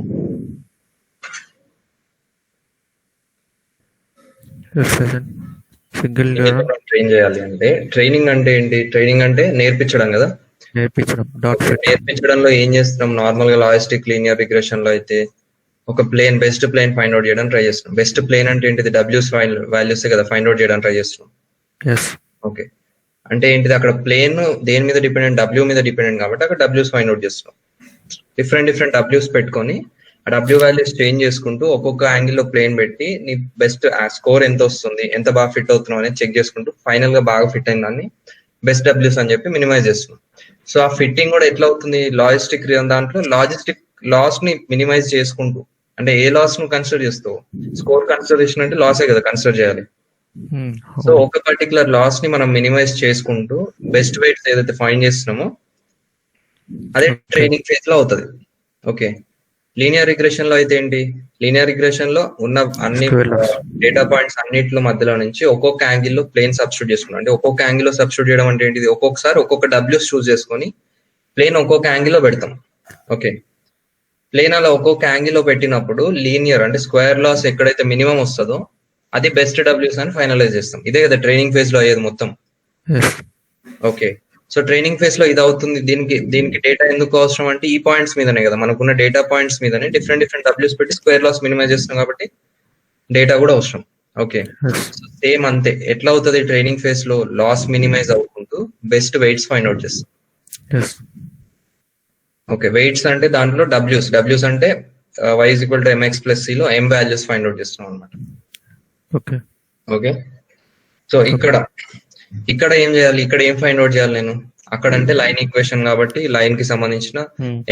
సింగిల్ ట్రైన్ చేయాలి అంటే ట్రైనింగ్ అంటే ఏంటి? ట్రైనింగ్ అంటే నేర్పించడం కదా. నేర్పించడంలో ఏం చేస్తున్నాం? నార్మల్ గా లాజిస్టిక్ లీనియర్ రిగ్రెషన్ లో అయితే ఒక బెస్ట్ ప్లేన్ ఫైండ్ అవుట్ చేయడానికి ట్రై చేస్తున్నాం. బెస్ట్ ప్లేన్ అంటే ఏంటిది? డబ్ల్యూస్ వాల్యూస్ కదా ఫైండ్ అవుట్ చేయడానికి ట్రై చేస్తున్నాం. ఓకే, అంటే ఏంటిది? అక్కడ ప్లేన్ దేని మీద డిపెండెంట్? డబ్ల్యూ మీద డిపెండెంట్ కాబట్టి అక్కడ డబ్ల్యూస్ ఫైండ్ అవుట్ చేస్తున్నాం. డిఫరెంట్ డబ్ల్యూస్ పెట్టుకొని ఆ డబ్ల్యూ వాల్యూస్ చేంజ్ చేసుకుంటూ ఒక్కొక్క యాంగిల్ లో ప్లేన్ పెట్టి నీ బెస్ట్ స్కోర్ ఎంత వస్తుంది, ఎంత బాగా ఫిట్ అవుతున్నావు అనేది చెక్ చేసుకుంటూ ఫైనల్ గా బాగా ఫిట్ అయిన దాన్ని బెస్ట్ డబ్ల్యూస్ అని చెప్పి మినిమైజ్ చేస్తున్నాం. సో ఆ ఫిట్టింగ్ కూడా ఎట్లా అవుతుంది? లాజిస్టిక్ దాంట్లో లాజిస్టిక్ లాస్ ని మినిమైజ్ చేసుకుంటూ, అంటే ఏ లాస్ ను కన్సిడర్ చేస్తావు? స్కోర్ కన్సిడర్ చేసిన అంటే లాసే కదా కన్సిడర్ చేయాలి. సో ఒక పర్టికులర్ లాస్ ని మనం మినిమైజ్ చేసుకుంటూ బెస్ట్ వెయిట్స్ ఏదైతే ఫైండ్ చేస్తున్నామో అదే ట్రైనింగ్ ఫేజ్ లో అవుతుంది. ఓకే, లీనియర్ రిగ్రెషన్ లో అయితే ఏంటి? లీనియర్ రిగ్రెషన్ లో ఉన్న అన్ని డేటా పాయింట్స్ అన్నిట్లో మధ్యలో నుంచి ఒక్కొక్క యాంగిల్ లో ప్లేన్ సబ్స్టిట్యూట్ చేసుకున్నాం. అంటే ఒక్కొక్క యాంగిల్ లో సబ్స్టిట్యూట్ చేయడం అంటే ఏంటిది? ఒక్కొక్కసారి ఒక్కొక్క డబ్ల్యూస్ చూస్ చేసుకొని ప్లేన్ ఒక్కొక్క యాంగిల్ లో పెడతాం. ఓకే, ప్లేన్ అలా ఒక్కొక్క యాంగిల్ లో పెట్టినప్పుడు లీనియర్ అంటే స్క్వేర్ లాస్ ఎక్కడైతే మినిమం వస్తుందో అది బెస్ట్ డబ్ల్యూస్ అని ఫైనలైజ్ చేస్తాం. ఇదే కదా ట్రైనింగ్ ఫేజ్ లో అయ్యేది మొత్తం. ఓకే, సో ట్రైనింగ్ ఫేజ్ లో ఇది అవుతుంది. దీనికి డేటా ఎందుకు అవసరం అంటే ఈ పాయింట్స్ మీదనే కదా, మనకున్న డేటా పాయింట్స్ మీదనే డిఫరెంట్ డబ్ల్యూస్ పెట్టి స్క్వేర్ లాస్ మినిమైజ్ చేస్తున్నాం కాబట్టి డేటా కూడా అవసరం. ఓకే, సేమ్ అంతే. ఎట్లా అవుతుంది ట్రైనింగ్ ఫేజ్ లో? లాస్ మినిమైజ్ అవుకుంటూ బెస్ట్ వెయిట్స్ ఫైండ్ అవుట్ చేస్తాం. ఓకే, వెయిట్స్ అంటే దాంట్లో డబ్ల్యూస్ అంటే y = mx + c లో m వాల్యూస్ ఫైండ్ అవుట్ చేస్తున్నాం అనమాట. ఓకే, సో ఇక్కడ ఏం చేయాలి? ఇక్కడ ఏం ఫైండ్ అవుట్ చేయాలి నేను? అక్కడ అంటే లైన్ ఈక్వేషన్ కాబట్టి లైన్ కి సంబంధించిన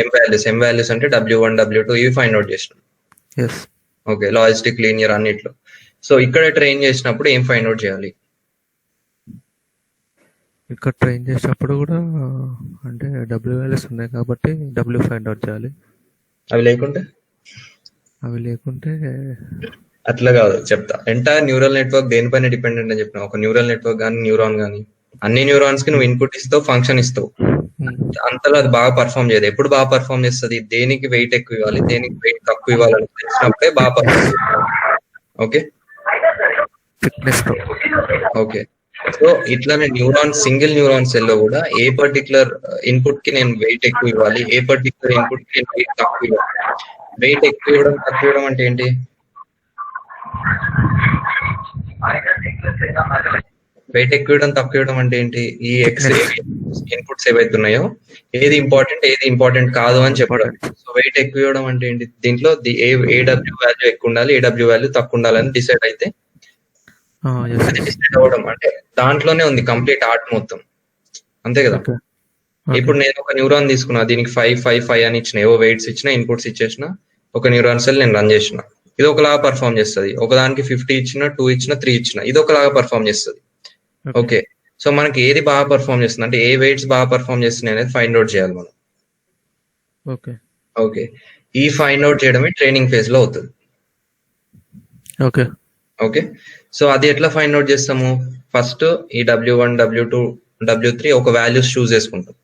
m వాల్యూస్ అంటే W1 W2 ఇవి ఫైండ్ అవుట్ చేసినాం. ఓకే, లాజిస్టిక్ లీనియర్ అన్నిట్లో. సో ఇక్కడ ట్రైన్ చేసినప్పుడు ఏం ఫైండ్ అవుట్ చేయాలి? ఇక్కడ ట్రైన్ చేసినప్పుడు కూడా అంటే డబ్ల్యూ వాల్యూస్ ఉన్నాయి కాబట్టి డబ్ల్యూ ఫైండ్ అవుట్ చేయాలి. అవి లేకుంటే అట్లా కాదు, చెప్తా. ఎంటైర్ న్యూరల్ నెట్వర్క్ దేనిపైన డిపెండెంట్ అని చెప్పిన. ఒక న్యూరల్ నెట్వర్క్ కానీ న్యూరాన్ కానీ అన్ని న్యూరాన్స్ కి నువ్వు ఇన్పుట్ ఇస్తావు, ఫంక్షన్ ఇస్తావు, అంతలో అది బాగా పర్ఫామ్ చేయదు. ఎప్పుడు బాగా పర్ఫామ్ చేస్తుంది? దేనికి వెయిట్ ఎక్కువ ఇవ్వాలి, దేనికి వెయిట్ తక్కువ ఇవ్వాలని తెలిసినప్పుడే బాగా పర్ఫామ్ చేస్తుంది. ఓకే, ఓకే, సో ఇట్లానే సింగిల్ న్యూరాన్ సెల్ లో కూడా ఏ పర్టికులర్ ఇన్పుట్ కి నేను వెయిట్ ఎక్కువ ఇవ్వాలి, ఏ పర్టికులర్ ఇన్పుట్ కి నేను వెయిట్ తక్కువ ఇవ్వాలి. వెయిట్ ఎక్కువ ఇవ్వడం తక్కువ ఇవ్వడం అంటే ఏంటి? వెయిట్ ఎక్కువ ఇవ్వడం తక్కువ ఇవ్వడం అంటే ఏంటి? ఈ ఇన్పుట్స్ ఏవైతే ఉన్నాయో ఏది ఇంపార్టెంట్ కాదు అని చెప్పడం. సో వెయిట్ ఎక్కువ ఇవ్వడం అంటే ఏంటి? దీంట్లో ఏ డబ్ల్యూ వాల్యూ ఎక్కువ ఉండాలి, ఏ డబ్ల్యూ వాల్యూ తక్కువ ఉండాలని డిసైడ్ అయితే అది డిసైడ్ అవ్వడం అంటే దాంట్లోనే ఉంది కంప్లీట్ ఆర్ట్ మొత్తం. అంతే కదా. ఇప్పుడు నేను ఒక న్యూరాన్ తీసుకున్నా, దీనికి 5 అని ఇచ్చిన, ఏవో వెయిట్స్ ఇచ్చిన, ఇన్పుట్స్ ఇచ్చేసిన, ఒక న్యూరాన్ సెల్ నేను రన్ చేసిన. ఇది ఒకలాగా పర్ఫామ్ చేస్తుంది. ఒకదానికి 50 ఇచ్చిన, 2 ఇచ్చిన, 3 ఇచ్చిన, ఇది ఒకలాగా పర్ఫామ్ చేస్తుంది. ఓకే, సో మనకి ఏది బాగా పర్ఫామ్ చేస్తుంది అంటే ఏ వెయిట్స్ బాగా పర్ఫామ్ చేస్తున్నాయి అనేది ఫైండ్ అవుట్ చేయాలి మనం. ఓకే, ఈ ఫైండ్ అవుట్ చేయడమే ట్రైనింగ్ ఫేజ్ లో అవుతుంది. ఓకే, సో అది ఎట్లా ఫైండ్ అవుట్ చేస్తాము? ఫస్ట్ ఈ W1 W2 W3 ఒక వాల్యూస్ చూస్ చేసుకుంటాం.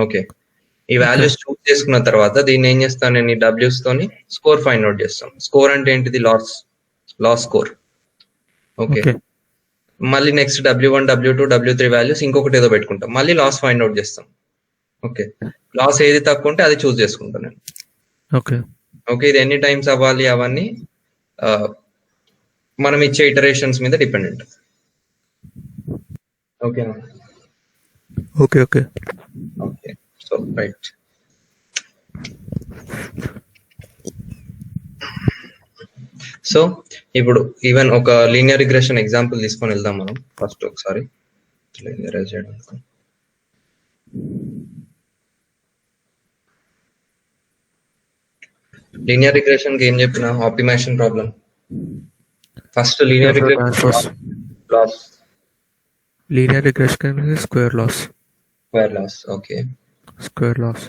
ఓకే, ఈ వాల్యూస్ చూస్ చేసుకున్న తర్వాత దీన్ని ఏం చేస్తాను నేను? ఈ డబ్ల్యూస్ తోని స్కోర్ ఫైండ్ అవుట్ చేస్తాం. స్కోర్ అంటే ఏంటిది? Loss score. ఓకే, మళ్ళీ next W1 W2 W3 values ఇంకొకటి ఏదో పెట్టుకుంటాం, మళ్ళీ లాస్ ఫైండ్ అవుట్ చేస్తాం. ఓకే, లాస్ ఏది తక్కువ ఉంటే అది చూస్ చేసుకుంటాను నేను. ఓకే, ఇది ఎన్ని టైమ్స్ అవ్వాలి అవన్నీ మనం ఇచ్చే ఇటరేషన్స్ మీద డిపెండెంట్. ఓకేనా? Okay okay. Okay, so right. So ఇప్పుడు ఈవెన్ ఒక లీనియర్ రిగ్రెషన్ ఎగ్జాంపుల్ తీసుకొని వెళ్దాం మనం ఫస్ట్ ఒకసారి. లీనియర్ రిగ్రెషన్ కి ఏం చెప్పిన optimization problem. First linear regression loss, linear regression square loss. Square loss. Okay, square loss.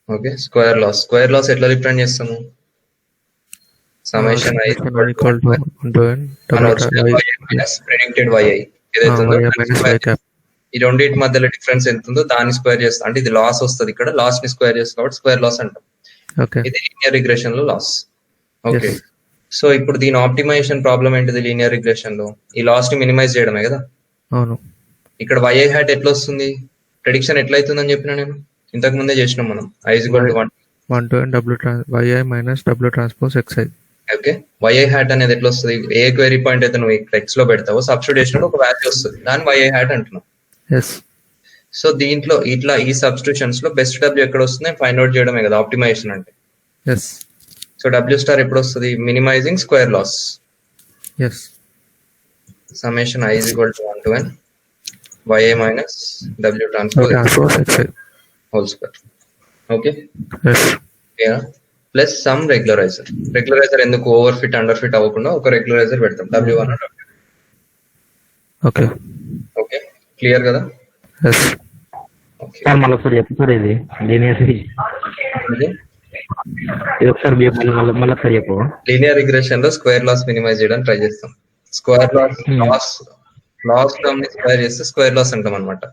Okay, square loss. Square loss ఎట్లా రిప్రజెంట్ చేస్తాము? Summation i equal to 1 to n predicted yi ఏదైతే ఉందో ఈ రెండింటి మధ్యలో డిఫరెన్స్ ఎంత ఉందో దాన్ని స్క్వేర్ చేస్తాం. అంటే ఇది లాస్ వస్తుంది, ఇక్కడ లాస్ ని స్క్వేర్ చేస్తాం కాబట్టి స్క్వేర్ లాస్ అంటాం. ఓకే, ఇది లీనియర్ రిగ్రెషన్ లో లాస్. ఓకే, సో ఇప్పుడు దీని ఆప్టిమైజేషన్ ప్రాబ్లం ఏంటిది? లీనియర్ రిగ్రెషన్ లో ఈ లాస్ ని మినిమైజ్ చేయడమే కదా. అవును. ఇక్కడ yi hat ఎట్లా వస్తుంది? ప్రెడిక్షన్ ఎట్లా అవుతుందని చెప్పిన నేను ఇంతకు ముందే చేసినాం మనం. i is equal to 1 to n yi minus w transpose xi. Okay, yi hat అనేది ఎట్లా వస్తుంది? ఏ క్వెరీ పాయింట్ అయితే నువ్వు ఇక్కడ x లో పెడతావో సబ్స్టిట్యూట్ చేసినప్పుడు ఒక వాల్యూ వస్తుంది, దాన్ని yi hat అంటున్నావు. సో దీంట్లో ఇట్లా ఈ సబ్స్టిట్యూషన్స్ లో బెస్ట్ w ఎక్కడ వస్తుంది ఫైండ్ అవుట్ చేయడమే కదా ఆప్టిమైజేషన్ అంటే. సో w స్టార్ ఎప్పుడు వస్తుంది? Minimizing square loss. Summation i is equal to 1 to n yi minus w transpose xi whole square. Okay, plus sum regularizer. Regularizer ఎందుకు? Over fit under fit అవ్వకుండా ఒక రెగ్యులరైజర్ పెడతాం w1 w2. Okay okay, clear కదా? Okay, sir మళ్ళీ ఒకసారి చెప్పు ఇది linear ఇది ఒకసారి మళ్ళీ ఒకసారి చెప్పు. లీనియర్ రిగ్రెషన్ లో స్క్వేర్ లాస్ మినిమైజ్ చేయడానికి ట్రై చేస్తాం. స్క్వేర్ లాస్ టర్మ్ ని స్క్వేర్ చేస్తే స్క్వేర్ లాస్ అంటాం అనమాట.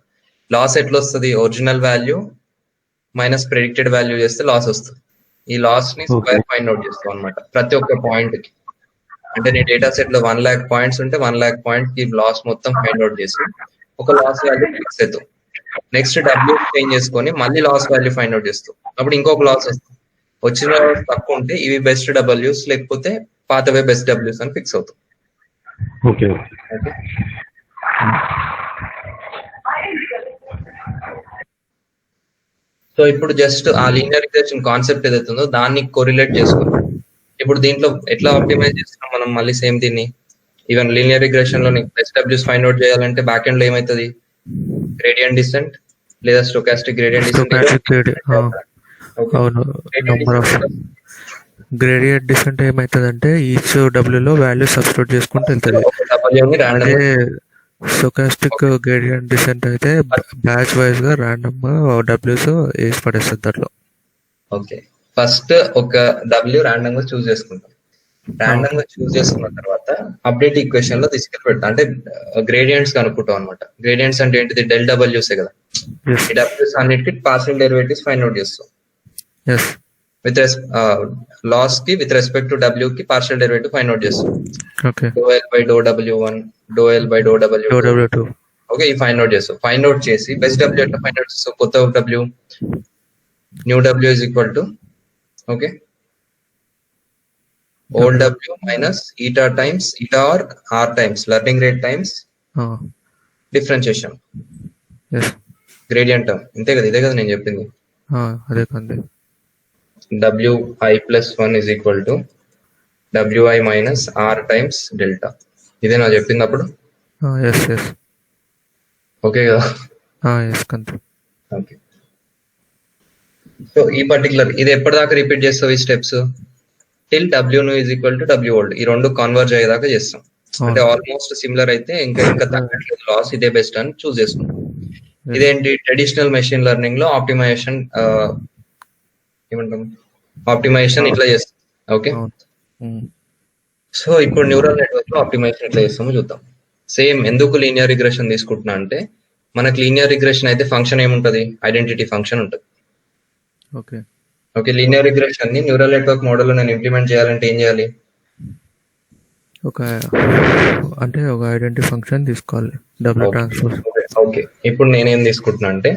లాస్ ఎట్లా వస్తుంది? Original value minus predicted value చేస్తే లాస్ వస్తుంది. ఈ లాస్ ని స్క్వేర్ ఫైండ్ అవుట్ చేస్తాం అనమాట ప్రతి ఒక్క పాయింట్ కి. అంటే నీ డేటా సెట్ లో 1 lakh పాయింట్స్ ఉంటే 1 lakh పాయింట్ కి లాస్ మొత్తం ఫైండ్ అవుట్ చేసి ఒక లాస్ వాల్యూ ఫిక్స్ అవుతాం. నెక్స్ట్ w చేంజ్ చేసుకొని మళ్ళీ లాస్ వాల్యూ ఫైండ్ అవుట్ చేస్తాం. అప్పుడు ఇంకొక లాస్ వస్తుంది. వచ్చిన తక్కువ ఉంటే ఇవి బెస్ట్ w's, లేకపోతే పాతవే బెస్ట్ w's అని ఫిక్స్ అవుతాం. ఓకే, సో ఇప్పుడు జస్ట్ ఆ లీనియర్ రిగ్రెషన్ కాన్సెప్ట్ ఏదైతే ఉందో దాన్ని కోరిలేట్ చేసుకుంటాం. ఇప్పుడు దీంట్లో ఎట్లా ఆప్టిమైజ్ చేస్తున్నాం మనం మళ్ళీ సేమ్ దీన్ని. ఈవెన్ లీనియర్ రిగ్రెషన్ లో బెస్ట్ w's ఫైండ్ అవుట్ చేయాలంటే బ్యాక్ ఎండ్ లో ఏమవుతుంది? గ్రేడియంట్ డిసెంట్ లేదా స్టోకాస్టిక్ గ్రేడియంట్ డిసెంట్. అవును, నంబర్ ఆఫ్ గ్రేడియంట్ డిసెంట్ ఏమైతుందంటే ఈచ్ w లో వాల్యూ సబ్స్టిట్యూట్ చేసుకుంటూ వెళ్తుంది. అదే స్టోకాస్టిక్ గ్రేడియంట్ డిసెంట్ అయితే బ్యాచ్ వైజ్ గా రాండమ్ గా w's వేసి పడేస్తుంది దాంట్లో. ఓకే, ఫస్ట్ ఒక w ర్యాండమ్ గా చూస్ చేసుకుంటాం. ర్యాండమ్ గా చూస్ చేసుకున్న తర్వాత అప్డేట్ ఈక్వేషన్ లో తీసుకెళ్ళి పెడతాం. అంటే గ్రేడియంట్స్ కనుక్కుంటాం అనమాట. గ్రేడియంట్స్ అంటే ఏంటిది? డెల్ w's కదా. ఈ w's అన్నిటికి పార్షియల్ డెరివేటివ్స్ ఫైండ్ అవుట్ చేస్తాం. విత్ లాస్ కి విత్ రెస్పెక్ట్ టు w కి పార్షియల్ డెరివేటివ్ ఫైండ్ అవుట్ చేస్తాం. ∂L by ∂w1 ∂L by ∂w2. Okay, ఈ ఫైండ్ అవుట్ చేస్తాం. ఫైండ్ అవుట్ చేసి బెస్ట్ w ఎట్లా ఫైండ్ అవుట్ చేస్తాం? కొత్త w new w is equal to okay old w minus eta times eta or r times learning rate times differentiation gradient term. ఇంతే కదా, ఇదే కదా నేను చెప్పింది. అదే కండి. wi plus 1 is equal to wi minus r times delta. ఇదే నా చెప్పింది అప్పుడు. ఓకే కదా? ఓకే, సో ఈ పర్టికులర్ ఇది ఎప్పటిదాకా రిపీట్ చేస్తావు ఈ steps? Till w is equal to w old. ఈ రెండు కన్వర్జ్ అయ్యేదాకా చేస్తాం. అంటే ఆల్మోస్ట్ సిమిలర్ అయితే ఇంకా తగ్గట్లేదు లాస్, ఇదే బెస్ట్ అని చూస్ చేసుకుంటాం. ఇదేంటి? ట్రెడిషనల్ మెషిన్ లెర్నింగ్ లో ఆప్టిమైజేషన్ ఏమంటాం? ఆప్టిమైజేషన్ ఇట్లా చేస్తాం. ఓకే, సో ఇప్పుడు న్యూరల్ నెట్వర్క్ లో ఆప్టిమైజేషన్ ఎట్లా చేస్తామో చూద్దాం. సేమ్ ఎందుకు లీనియర్ రిగ్రెషన్ తీసుకుంటున్నా అంటే మనకి లీనియర్ రిగ్రెషన్ అయితే ఫంక్షన్ ఏముంటది? ఐడెంటిటీ ఫంక్షన్ ఉంటుంది. ఓకే, లీనియర్ రిగ్రెషన్ ని న్యూరల్ నెట్వర్క్ మోడల్ లో నేను ఇంప్లిమెంట్ చేయాలంటే ఏం చేయాలి? ఒక ఐడెంటిటీ ఫంక్షన్ తీసుకోవాలి, డబుల్ ట్రాన్స్పోజ్. ఓకే, ఇప్పుడు నేనేం తీసుకుంటున్నా అంటే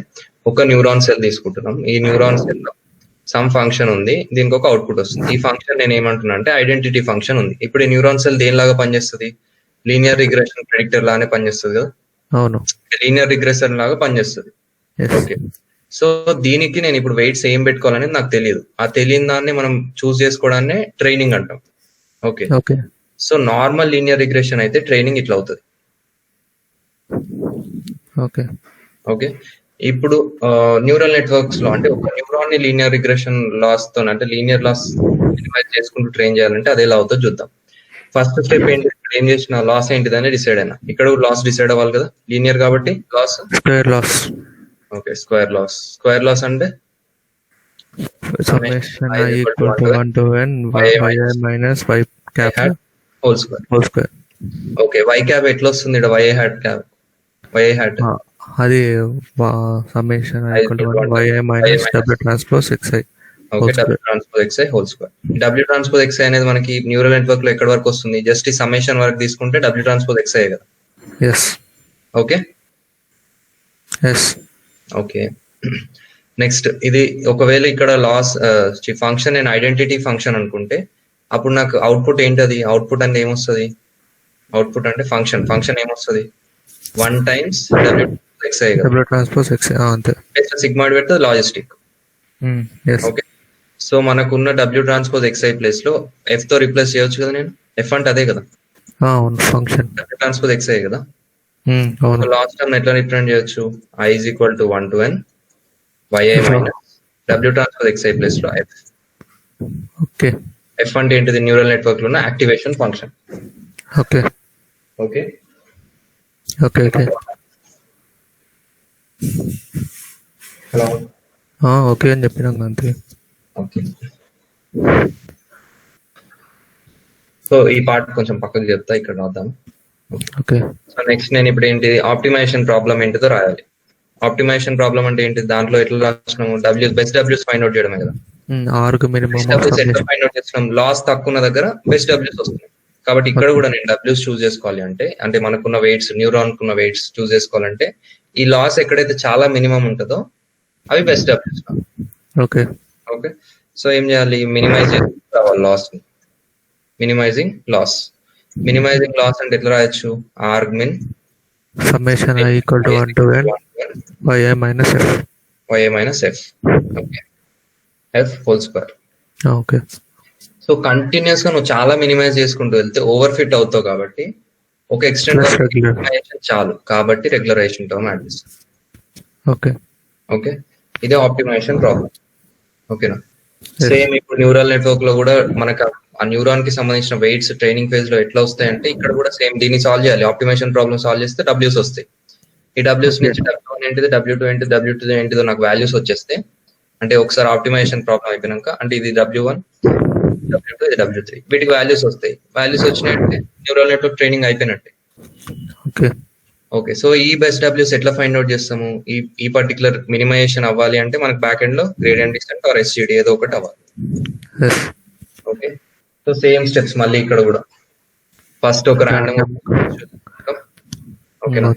ఒక న్యూరాన్ సెల్ తీసుకుంటున్నాం. ఈ న్యూరాన్ సెల్ లో సమ్ ఫంక్షన్ ఉంది, దీనికి ఒక అవుట్పుట్ వస్తుంది. ఈ ఫంక్షన్ నేను ఏమంటున్నా అంటే ఐడెంటిటీ ఫంక్షన్ ఉంది. ఇప్పుడు ఈ న్యూరాన్ సెల్ దేనిలాగా పనిచేస్తుంది? లీనియర్ రిగ్రెషన్ ప్రెడిక్టర్ లానే పనిచేస్తుంది కదా, అవును. లీనియర్ రిగ్రెషన్ లాగా పనిచేస్తుంది. Yes. ఓకే, సో దీనికి నేను ఇప్పుడు వెయిట్స్ ఏం పెట్టుకోవాలనేది నాకు తెలియదు. ఆ తెలియని దాన్ని మనం చూస్ చేసుకోవడాన్ని ట్రైనింగ్ అంటాం. Okay, okay. So normal linear regression అయితే ట్రైనింగ్ ఇట్లా అవుతుంది. ఓకే. ఓకే, ఇప్పుడు న్యూరల్ నెట్వర్క్స్ లో అంటే ఒక న్యూరాన్ ని లీనియర్ రిగ్రెషన్ లాస్ తో అంటే లీనియర్ లాస్ మినిమైజ్ చేసుకుంటూ ట్రైన్ చేయాలంటే అది ఎలా అవుతుందో చూద్దాం. ఫస్ట్ స్టెప్ ఏంటి? ఏం చేసిన లాస్ ఏంటిదని డిసైడ్ అయినా. ఇక్కడ లాస్ డిసైడ్ అవ్వాలి కదా, లీనియర్ కాబట్టి loss square loss. Okay, square loss. Square loss అంటే summation i equal to 1 to n yi minus y cap whole square. whole square. Okay, Y cap ఎట్లా వస్తుంది? ఇక్కడ Y hat cap, Y hat అది summation i equal to 1 yi minus w transpose xi. Okay, W transpose X I whole square. W transpose X I అనేది మనకి neural network లో ఎక్కడ వరకు వస్తుంది? జస్ట్ ఈ సమ్మేషన్ వరకు తీసుకుంటే డబ్ల్యూ ట్రాన్స్పోజ్ ఎక్స్ఐ కదా. Yes. Okay, yes. Okay. Next ఇది ఒకవేళ ఇక్కడ లాస్ ఫంక్షన్ నేను ఐడెంటిటీ ఫంక్షన్ అనుకుంటే అప్పుడు నాకు అవుట్పుట్ ఏంటది? అవుట్పుట్ అంటే ఏమొస్తుంది? అవుట్పుట్ అంటే ఫంక్షన్. ఫంక్షన్ ఏమొస్తుంది? 1 times డబ్ల్యూ ఎక్స్ఐ కదా, w transpose xi అంతే. సిగ్మాయిడ్ పెడితే లాజిస్టిక్. ఎస్. ఓకే, సో మనకున్న డబ్ల్యూ ట్రాన్స్పోజ్ ఎక్స్ఐ ప్లేస్ లో ఎఫ్ తో రిప్లేస్ చేయొచ్చు కదా నేను. ఎఫ్ అంటే అదే కదా, అవును, ఫంక్షన్. డబ్ల్యూ ట్రాన్స్పోజ్ ఎక్స్ఐ కదా. అవును. లాస్ట్ టర్మ్ ఎట్లా రిప్రజెంట్ చేయొచ్చు? i is equal to 1 to n yi minus W transpose xi place లో ఎఫ్. ఓకే. ఎఫ్ అంటే ఏంటిది? న్యూరల్ నెట్వర్క్ లో ఉన్న activation function. Okay. Okay, okay. Okay. Hello. Okay అని చెప్పినాం అంతే. ఓకే, సో ఈ పార్ట్ కొంచెం పక్కకు చెప్తా, ఇక్కడ రాద్దాం. ఓకే. సో నెక్స్ట్ నేను ఇప్పుడు ఏంటి ఆప్టిమైజేషన్ ప్రాబ్లం ఏంటిదో రాయాలి. ఆప్టిమైజేషన్ ప్రాబ్లం అంటే ఏంటి? దాంట్లో ఎట్లా రాసినాము? బెస్ట్ డబ్ల్యూస్ ఫైండ్ అవుట్ చేయడమే కదా. ఆరుకు మినిమం బెస్ట్ డబ్ల్యూస్ ఎట్లా ఫైండ్ అవుట్ చేస్తున్నాం? లాస్ తక్కువ ఉన్న దగ్గర బెస్ట్ డబ్ల్యూస్ వస్తున్నాయి కాబట్టి ఇక్కడ కూడా నేను డబ్ల్యూస్ చూస్ చేసుకోవాలి అంటే మనకున్న వెయిట్స్, న్యూరాన్ కున్న వెయిట్స్ చూస్ చేసుకోవాలంటే ఈ లాస్ ఎక్కడైతే చాలా మినిమం ఉంటుందో అవి బెస్ట్ డబ్ల్యూస్. ఓకే. ఓకే, సో ఏం చేయాలి? మినిమైజ్ చేసుకోవాలి లాస్ ని. Minimising loss. మినిమైజింగ్ లాస్ అంటే ఎట్లా రాయొచ్చు? Argmin summation i equal to 1 to n yi minus f. yi minus f. Okay, f whole square. Okay. So continuous గా నువ్వు చాలా మినిమైజ్ చేసుకుంటూ వెళ్తే ఓవర్ ఫిట్ అవుతావు కాబట్టి ఒక ఎక్స్టెంట్ చాలు కాబట్టి రెగ్యులరైజేషన్ టర్మ్ యాడ్ చేస్తాం. ఓకే. ఓకే, ఇదే ఆప్టిమైజేషన్ ప్రాబ్లం. ఓకేనా? సేమ్ ఇప్పుడు న్యూరల్ నెట్వర్క్ లో కూడా మనకు ఆ న్యూరాన్ కి సంబంధించిన వెయిట్స్ ట్రైనింగ్ ఫేజ్ లో ఎట్లా వస్తాయంటే ఇక్కడ కూడా సేమ్ దీన్ని సాల్వ్ చేయాలి. ఆప్టిమైజేషన్ ప్రాబ్లమ్ సాల్వ్ చేస్తే డబ్ల్యూస్ వస్తాయి. ఈ డబ్ల్యూస్ నుంచి W1 ఏంటిది, W2 ఏంటిది, W2 ఏంటిదో నాకు వాల్యూస్ వచ్చేస్తే అంటే ఒకసారి ఆప్టిమైజేషన్ ప్రాబ్లం అయిపోయినాక అంటే ఇది W1, W2, ఇది W3 వీటికి వాల్యూస్ వస్తాయి. వాల్యూస్ వచ్చినట్టే న్యూరల్ నెట్వర్క్ ట్రైనింగ్ అయిపోయినట్టే. ఓకే. ఓకే, సో ఈ బెస్ట్ డబ్ల్యూస్ ఎట్లా ఫైండ్ అవుట్ చేస్తాము? ఈ పర్టికులర్ మినిమైజేషన్ అవ్వాలి అంటే మనకు బ్యాక్ ఎండ్ లో గ్రేడియంట్ డిస్టెంట్ ఆర్ ఎస్జిడి ఏదో ఒకటి అవ్వాలి. ఓకే, సో సేమ్ స్టెప్స్ మళ్ళీ ఇక్కడ కూడా ఫస్ట్ ఒక ర్యాండమ్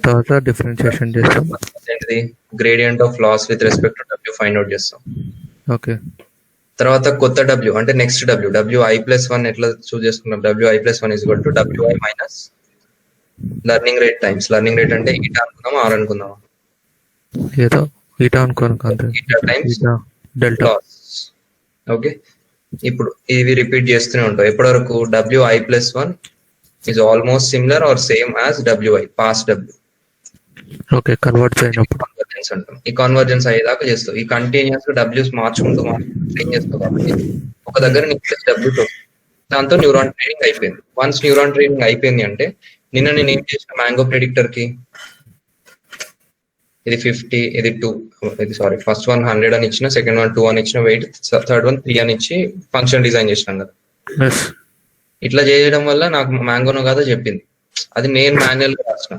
తర్వాత డిఫరెన్షియేషన్ చేస్తాం. ఏంటిది? Gradient of loss with respect to W find out చేస్తాం. ఓకే. తర్వాత కొత్త డబ్ల్యూ అంటే నెక్స్ట్ డబ్ల్యూ i+1 ఎట్లా చూస్ చేసుకున్నాం?wi+1 is equal to wi minus learning rate times. Learning rate అంటే ఈటా అనుకుందామా ఆర్ అనుకుందామా? ఏదో ఈటా అనుకోను అంతే. Eta times delta. ఓకే, ఇప్పుడు ఇవి రిపీట్ చేస్తూనే ఉంటాం ఎప్పటి వరకు wi+1 is almost similar or same as wi past w. Okay, convert చేయనప్పుడు కన్వర్జెన్స్ అంటాం. ఈ కన్వర్జెన్స్ అయ్యేదాకా చేస్తావు. ఈ కంటిన్యూస్ గా డబ్ల్యూస్ మార్చుకుంటూ ట్రైన్ చేస్తావు కాబట్టి ఒక దగ్గర నీకు డబ్ల్యూ దాంతో న్యూరాన్ ట్రైనింగ్ అయిపోయింది. వన్స్ న్యూరాన్ ట్రైనింగ్ అయిపోయింది అంటే నిన్న నేను ఏం చేసిన మ్యాంగో ప్రెడిక్టర్ కి ఇది 50, ఇది 2, ఇది సారీ ఫస్ట్ వన్ 100 అని ఇచ్చిన, సెకండ్ వన్ 2 అని ఇచ్చిన, వెయిట్ థర్డ్ వన్ 3 అని ఇచ్చి ఫంక్షన్ డిజైన్ చేసినాం కదా. ఇట్లా చేయడం వల్ల నాకు మ్యాంగోనో కాదో చెప్పింది. అది నేను మాన్యువల్ గా రాసిన.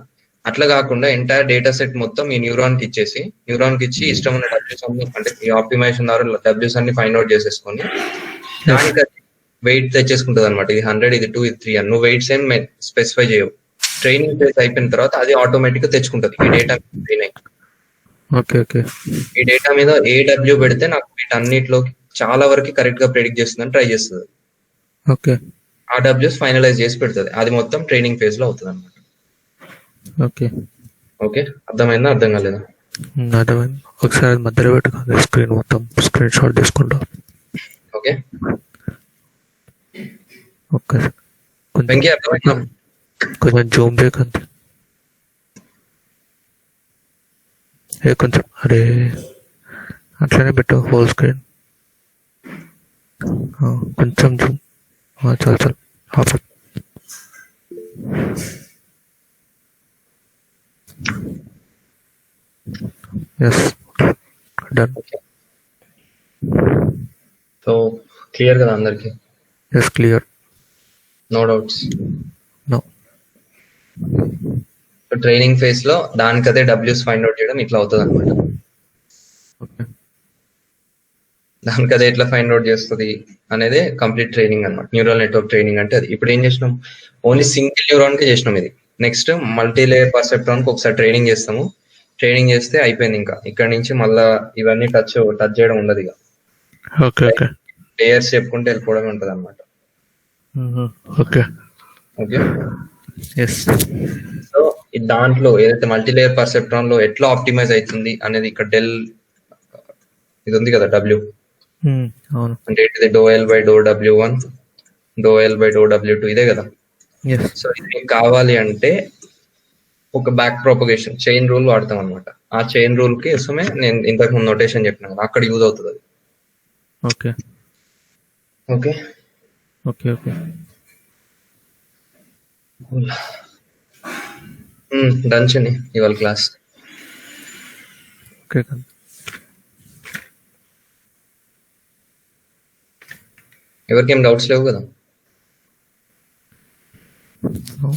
అట్లా కాకుండా ఎంటైర్ డేటా సెట్ మొత్తం ఈ న్యూరాన్ కి ఇచ్చేసి న్యూరాన్ కి ఇచ్చి ఇష్టం ఉన్న డబ్ల్యూస్ అన్ని అంటే ఈ ఆప్టిమైజేషన్ ద్వారా డబ్ల్యూస్ అన్ని ఫైండ్ అవుట్ చేసేసుకొని దానికి వెయిట్ తెచ్చేసుకుంటది అనమాట. ఇది 100, ఇది 2, ఇది 3 అని నువ్వు వెయిట్స్ ఏం స్పెసిఫై చేయవు. ట్రైనింగ్ ఫేజ్ అయిపోయిన తర్వాత అది ఆటోమేటిక్ గా తెచ్చుకుంటది ఈ డేటా. ఓకే. ఓకే. ఈ డేటా మీద ఏ డబ్ల్యూ పెడితే నాకు వీటన్నిటిలో చాలా వరకు కరెక్ట్ గా ప్రెడిక్ట్ చేస్తుందని ట్రై చేస్తుంది. ఓకే. RWS ఫైనలైజ్ చేసి పెడుతుంది. అది మొత్తం ట్రైనింగ్ ఫేజ్ లో అవుతుంది అనమాట. ఓకే. ఓకే, అర్థమైందా అర్థం కాలేదా? అర్థమైంది. ఒకసారి అది మధ్యలో పెట్టుకోండి, స్క్రీన్ మొత్తం స్క్రీన్ షాట్ తీసుకుంటా. Okay okay. కొంచెం వెంకీ అర్థమైందా? కొంచెం జూమ్ చేయకండి. కొంచెం అరే అట్లనే పెట్టు హోల్ స్క్రీన్. కొంచెం జూమ్. చాలు చాలు ఆపు. Yes done. సో క్లియర్ కదా అందరికి? Yes clear. No doubts? No. Training phase లో దానికదే డబ్ల్యూస్ ఫైండ్ అవుట్ చేయడం ఇట్లా అవుతుంది అనమాట. ఓకే. దానికదే ఎట్లా ఫైండ్ అవుట్ చేస్తుంది అనేది కంప్లీట్ ట్రైనింగ్ అనమాట. న్యూరల్ నెట్వర్క్ ట్రైనింగ్ అంటే అది. ఇప్పుడు ఏం చేసినాం, ఓన్లీ సింగిల్ న్యూరాన్ కి చేసినాం ఇది. నెక్స్ట్ మల్టీ లేయర్ పర్సెప్ట్రాన్ కి ఒకసారి ట్రైనింగ్ చేస్తాము. ట్రైనింగ్ చేస్తే అయిపోయింది. ఇంకా ఇక్కడ నుంచి మళ్ళా ఇవన్నీ టచ్ చేయడం ఉండదు. ఇక ఓకే. ఓకే. లేయర్స్ చెప్పుకుంటే వెళ్ళిపోవడం ఉంటుంది అనమాట. ఓకే. ఓకే. ఎస్. సో దాంట్లో ఏదైతే మల్టీ లేయర్ పర్సెప్ట్రాన్ లో ఎట్లా ఆప్టిమైజ్ అవుతుంది అనేది ఇక్కడ డెల్ ఇది ఉంది కదా, డబ్ల్యూ అవును. అంటే ఏంటిది, ∂L/∂W1 ∂L/∂W2 ఇదే కదా. సో ఇది మీకు కావాలి అంటే ఒక బ్యాక్ ప్రొపగేషన్ చైన్ రూల్ వాడతాం అనమాట. ఆ చైన్ రూల్ కి కోసమే నేను ఇంతకు ముందు నోటేషన్ చెప్పిన కదా, అక్కడ యూజ్ అవుతుంది అది. Okay. Okay. Okay. Okay. Done చని ఇవాళ క్లాస్. ఓకే. ఎవరికేం డౌట్స్ లేవు కదా? No.